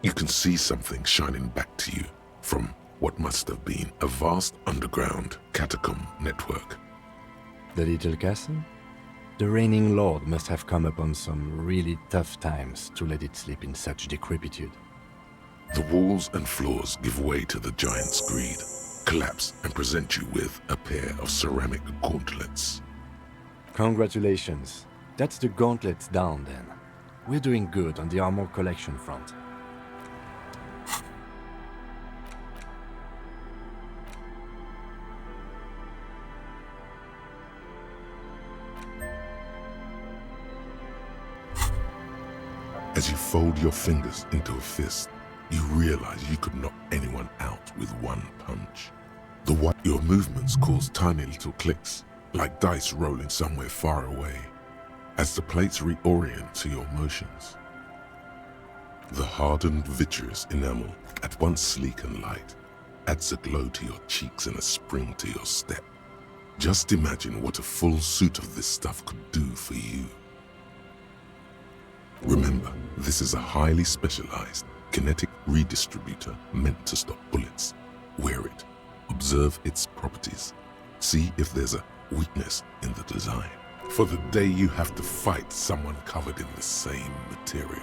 You can see something shining back to you from what must have been a vast underground catacomb network. The little castle? The reigning lord must have come upon some really tough times to let it sleep in such decrepitude. The walls and floors give way to the giant's greed, collapse and present you with a pair of ceramic gauntlets. Congratulations. That's the gauntlets down then. We're doing good on the armor collection front. As you fold your fingers into a fist, you realize you could knock anyone out with one punch. Your movements cause tiny little clicks, like dice rolling somewhere far away, as the plates reorient to your motions. The hardened vitreous enamel, at once sleek and light, adds a glow to your cheeks and a spring to your step. Just imagine what a full suit of this stuff could do for you. Remember, this is a highly specialized kinetic redistributor meant to stop bullets. Wear it, observe its properties, see if there's a weakness in the design. For the day you have to fight someone covered in the same material.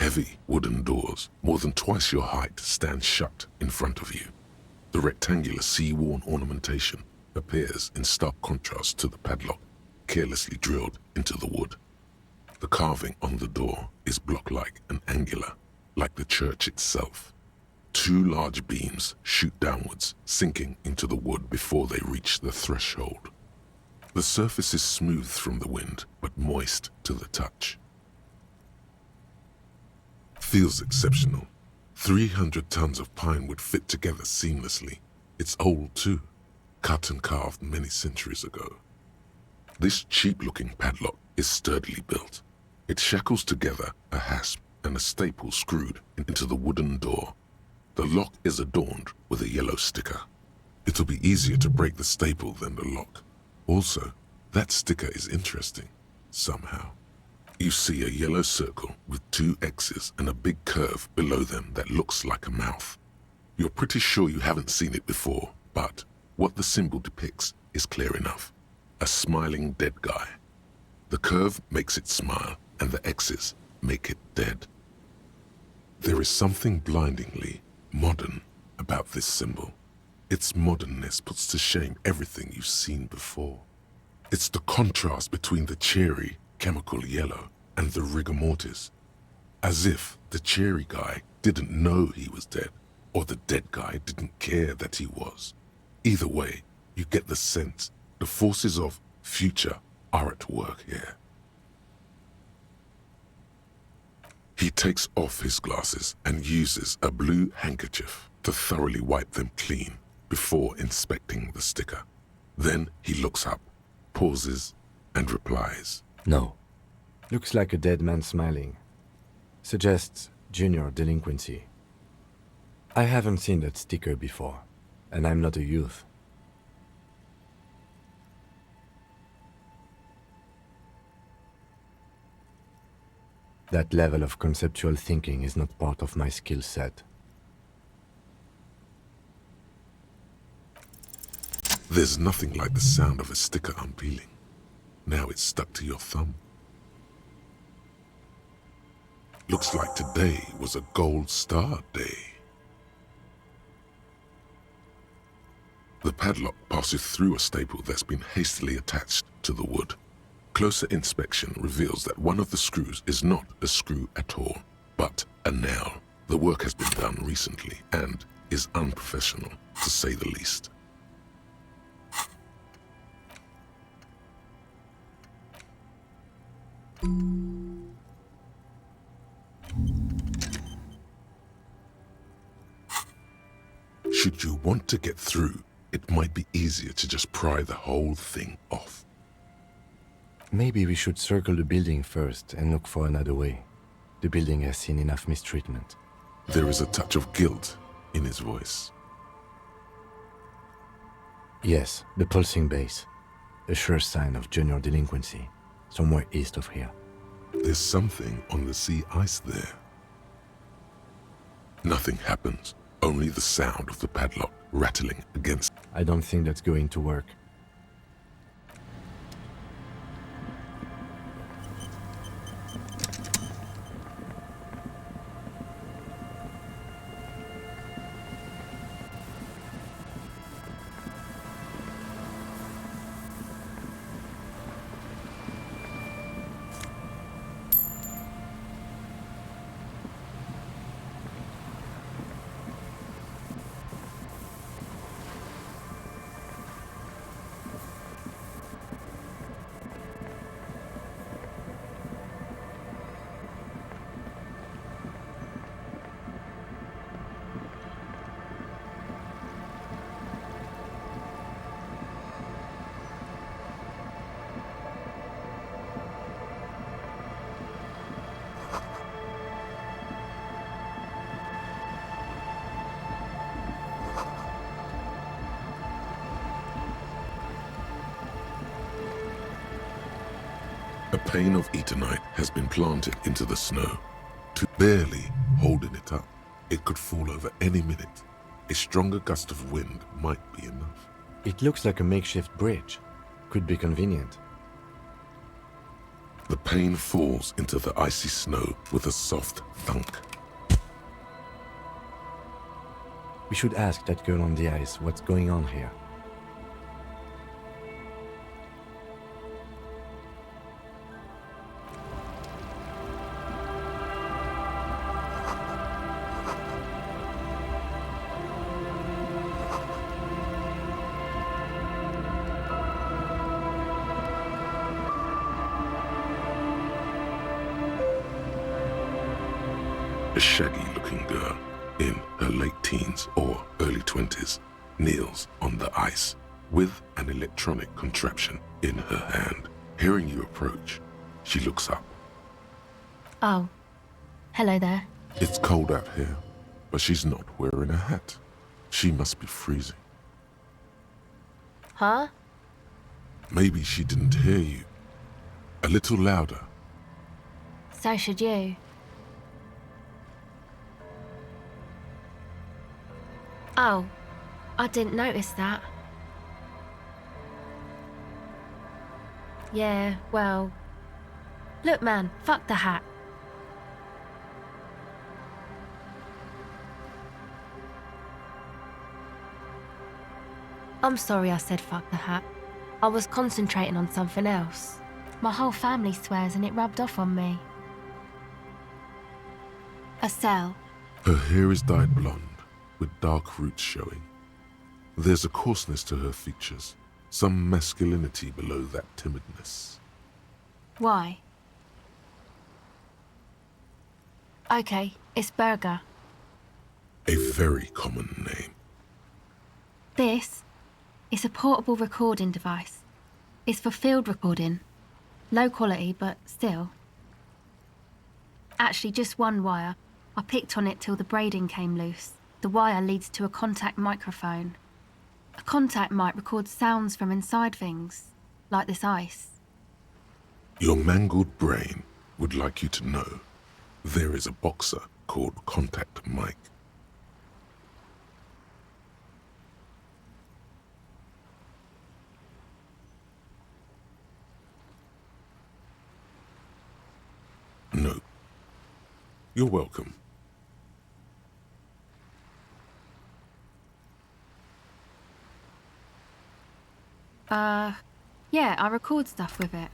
Heavy wooden doors, more than twice your height, stand shut in front of you. The rectangular sea-worn ornamentation appears in stark contrast to the padlock, carelessly drilled into the wood. The carving on the door is block-like and angular, like the church itself. Two large beams shoot downwards, sinking into the wood before they reach the threshold. The surface is smooth from the wind, but moist to the touch. Feels exceptional. 300 tons of pine would fit together seamlessly. It's old too, cut and carved many centuries ago. This cheap-looking padlock is sturdily built. It shackles together a hasp and a staple screwed into the wooden door. The lock is adorned with a yellow sticker. It'll be easier to break the staple than the lock. Also, that sticker is interesting, somehow. You see a yellow circle with two X's and a big curve below them that looks like a mouth. You're pretty sure you haven't seen it before, but what the symbol depicts is clear enough. A smiling dead guy. The curve makes it smile, and the X's make it dead. There is something blindingly modern about this symbol. Its modernness puts to shame everything you've seen before. It's the contrast between the cheery, chemical yellow and the rigor mortis. As if the cheery guy didn't know he was dead, or the dead guy didn't care that he was. Either way, you get the sense the forces of future are at work here. He takes off his glasses and uses a blue handkerchief to thoroughly wipe them clean before inspecting the sticker. Then he looks up, pauses, and replies. No. Looks like a dead man smiling. Suggests junior delinquency. I haven't seen that sticker before, and I'm not a youth. That level of conceptual thinking is not part of my skill set. There's nothing like the sound of a sticker unpeeling. Now it's stuck to your thumb. Looks like today was a gold star day. The padlock passes through a staple that's been hastily attached to the wood. Closer inspection reveals that one of the screws is not a screw at all, but a nail. The work has been done recently and is unprofessional, to say the least. Should you want to get through, it might be easier to just pry the whole thing off. Maybe we should circle the building first and look for another way. The building has seen enough mistreatment. There is a touch of guilt in his voice. Yes, the pulsing base. A sure sign of junior delinquency, somewhere east of here. There's something on the sea ice there. Nothing happens, only the sound of the padlock rattling against. I don't think that's going to work. A pane of eternite has been planted into the snow, barely holding it up. It could fall over any minute. A stronger gust of wind might be enough. It looks like a makeshift bridge. Could be convenient. The pane falls into the icy snow with a soft thunk. We should ask that girl on the ice what's going on here. A shaggy-looking girl in her late teens or early 20s kneels on the ice with an electronic contraption in her hand. Hearing you approach, she looks up. Oh, hello there. It's cold out here, but she's not wearing a hat. She must be freezing. Huh? Maybe she didn't hear you. A little louder. So should you. Oh, I didn't notice that. Yeah, well... Look, man, fuck the hat. I'm sorry I said fuck the hat. I was concentrating on something else. My whole family swears and it rubbed off on me. A cell. Her hair is dyed blonde, with dark roots showing. There's a coarseness to her features, some masculinity below that timidness. Why? Okay, it's Burger. A very common name. This is a portable recording device. It's for field recording. Low quality, but still. Actually, just one wire. I picked on it till the braiding came loose. The wire leads to a contact microphone. A contact mic records sounds from inside things, like this ice. Your mangled brain would like you to know There is a boxer called Contact Mike. No. You're welcome. Yeah, I record stuff with it.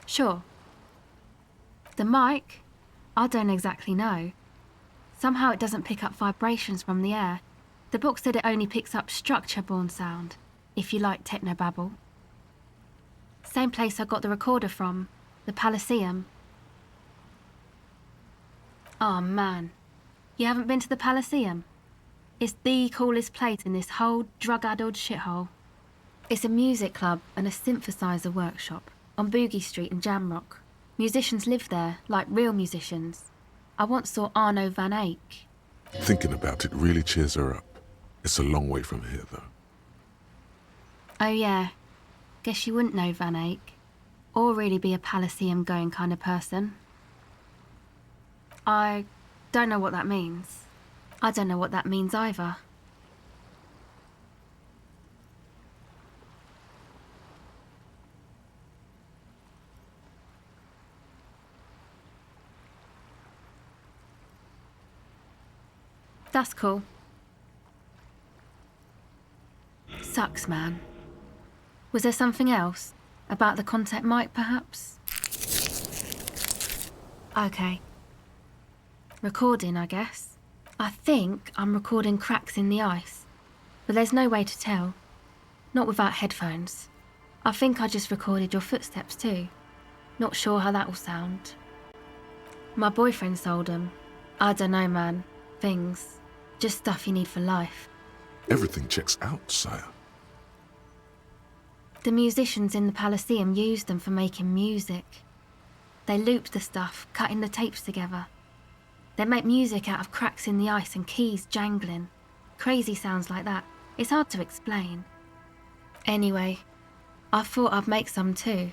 Sure. The mic? I don't exactly know. Somehow it doesn't pick up vibrations from the air. The book said it only picks up structure-borne sound, if you like technobabble. Same place I got the recorder from, the Palaceum. Oh man, you haven't been to the Palaceum? It's the coolest place in this whole drug-addled shithole. It's a music club and a synthesizer workshop on Boogie Street in Jamrock. Musicians live there, like real musicians. I once saw Arno van Eyck. Thinking about it really cheers her up. It's a long way from here, though. Oh yeah, guess you wouldn't know Van Eyck, or really be a Palaceum-going kind of person. I don't know what that means. I don't know what that means either. That's cool. Sucks, man. Was there something else? About the contact mic, perhaps? Okay. Recording, I guess. I think I'm recording cracks in the ice, but there's no way to tell. Not without headphones. I think I just recorded your footsteps too. Not sure how that will sound. My boyfriend sold them. I don't know, man. Things. Just stuff you need for life. Everything checks out, sire. The musicians in the Palaceum used them for making music. They looped the stuff, cutting the tapes together. They make music out of cracks in the ice and keys jangling. Crazy sounds like that. It's hard to explain. Anyway, I thought I'd make some too.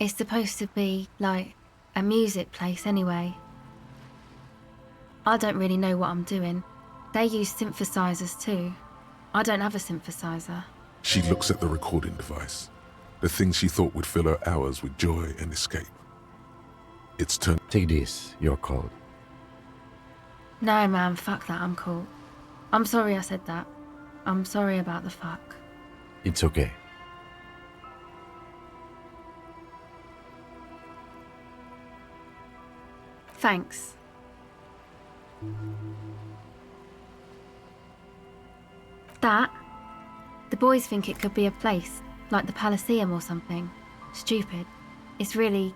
It's supposed to be, like, a music place anyway. I don't really know what I'm doing. They use synthesizers too. I don't have a synthesizer. She looks at the recording device. The thing she thought would fill her hours with joy and escape. It's turned... Take this, you're called. No, man, fuck that, I'm cool. I'm sorry I said that. I'm sorry about the fuck. It's okay. Thanks. That? The boys think it could be a place, like the Palaceum or something. Stupid. It's really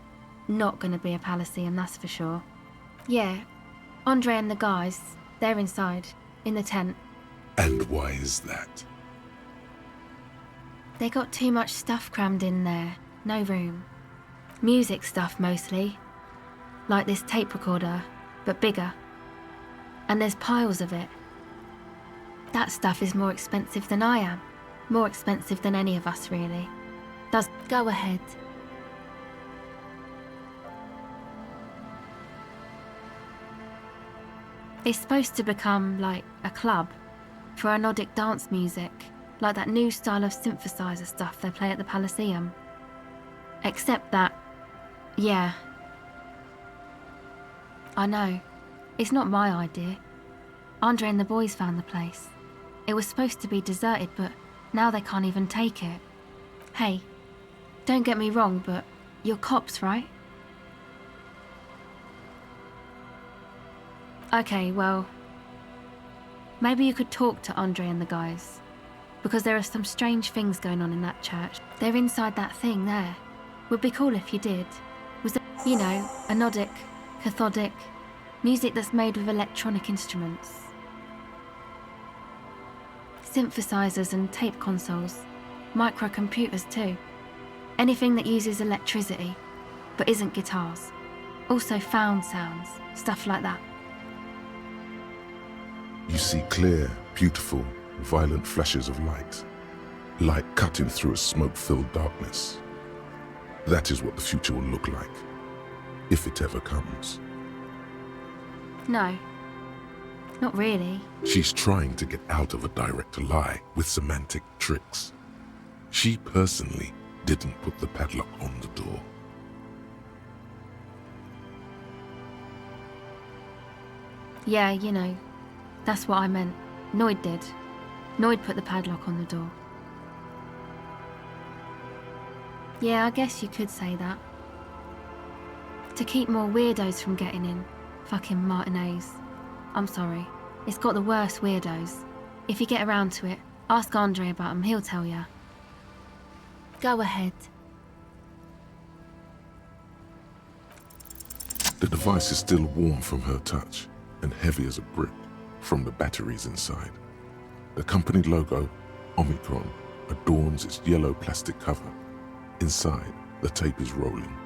not gonna be a Palaceum, that's for sure. Yeah, Andre and the guys, they're inside, in the tent. And why is that? They got too much stuff crammed in there, no room. Music stuff mostly. Like this tape recorder, but bigger. And there's piles of it. That stuff is more expensive than I am. More expensive than any of us, really. Does go ahead. It's supposed to become, like, a club for anodic dance music, like that new style of synthesizer stuff they play at the Palaceum. Except that, yeah. I know. It's not my idea. Andre and the boys found the place. It was supposed to be deserted, but now they can't even take it. Hey, don't get me wrong, but you're cops, right? Okay, well, maybe you could talk to Andre and the guys, because there are some strange things going on in that church. They're inside that thing there. Would be cool if you did. Was there, you know, anodic, cathodic, music that's made with electronic instruments. Synthesizers and tape consoles, microcomputers too. Anything that uses electricity, but isn't guitars. Also found sounds, stuff like that. You see clear, beautiful, violent flashes of light. Light cutting through a smoke-filled darkness. That is what the future will look like. if it ever comes. No. Not really. She's trying to get out of a direct lie with semantic tricks. She personally didn't put the padlock on the door. Yeah, you know, that's what I meant. Noid did. Noid put the padlock on the door. Yeah, I guess you could say that. To keep more weirdos from getting in. Fucking Martinez. I'm sorry. It's got the worst weirdos. If you get around to it, ask Andre about him, he'll tell ya. Go ahead. The device is still warm from her touch and heavy as a brick from the batteries inside. The company logo, Omicron, adorns its yellow plastic cover. Inside, the tape is rolling.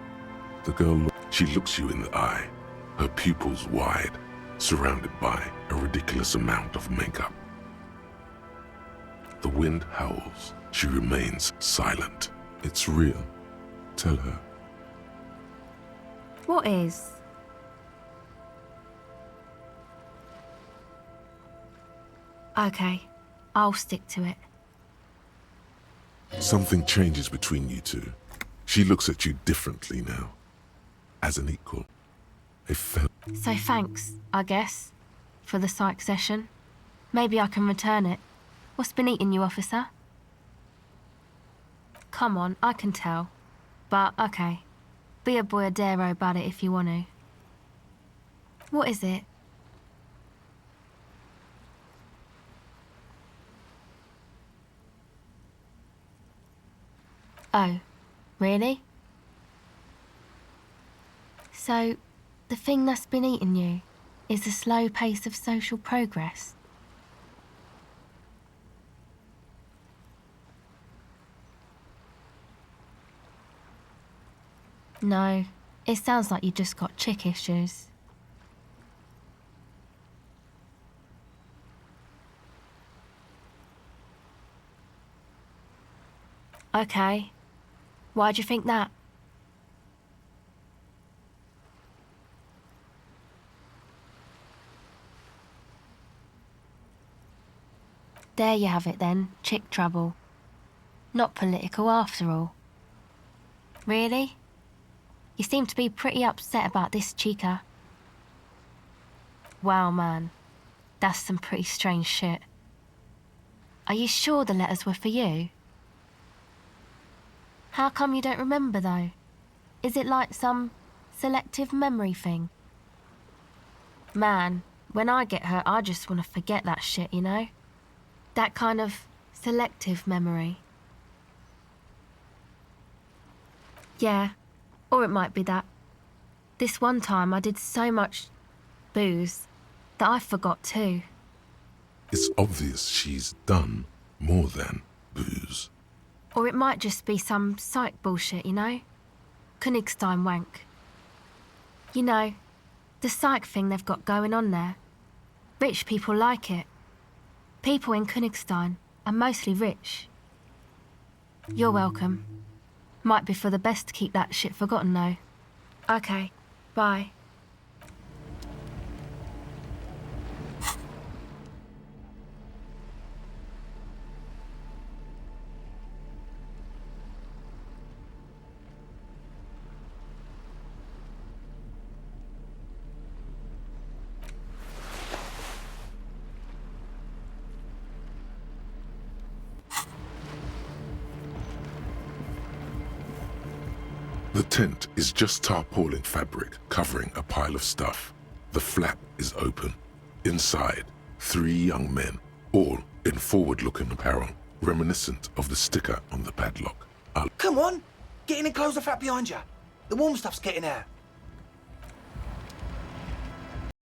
The girl, she looks you in the eye, her pupils wide, surrounded by a ridiculous amount of makeup. The wind howls. She remains silent. It's real. Tell her. What is? Okay, I'll stick to it. Something changes between you two. She looks at you differently now, as an equal. So thanks, I guess, for the psych session. Maybe I can return it. What's been eating you, officer? Come on, I can tell. But, okay. Be a boyadero about it if you want to. What is it? Oh, really? So, the thing that's been eating you is the slow pace of social progress? No, it sounds like you just got chick issues. Okay. Why'd you think that? There you have it then, chick trouble. Not political after all. Really? You seem to be pretty upset about this, chica. Wow, man. That's some pretty strange shit. Are you sure the letters were for you? How come you don't remember, though? Is it like some selective memory thing? Man, when I get hurt, I just want to forget that shit, you know? That kind of selective memory. Yeah, or it might be that. This one time I did so much booze that I forgot too. It's obvious she's done more than booze. Or it might just be some psych bullshit, you know? Königstein wank. You know, the psych thing they've got going on there. Rich people like it. People in Königstein are mostly rich. You're welcome. Might be for the best to keep that shit forgotten, though. Okay, bye. The tent is just tarpaulin fabric covering a pile of stuff. The flap is open. Inside, 3 young men, all in forward-looking apparel, reminiscent of the sticker on the padlock. Come on! Get in and close the flap behind you. The warm stuff's getting out.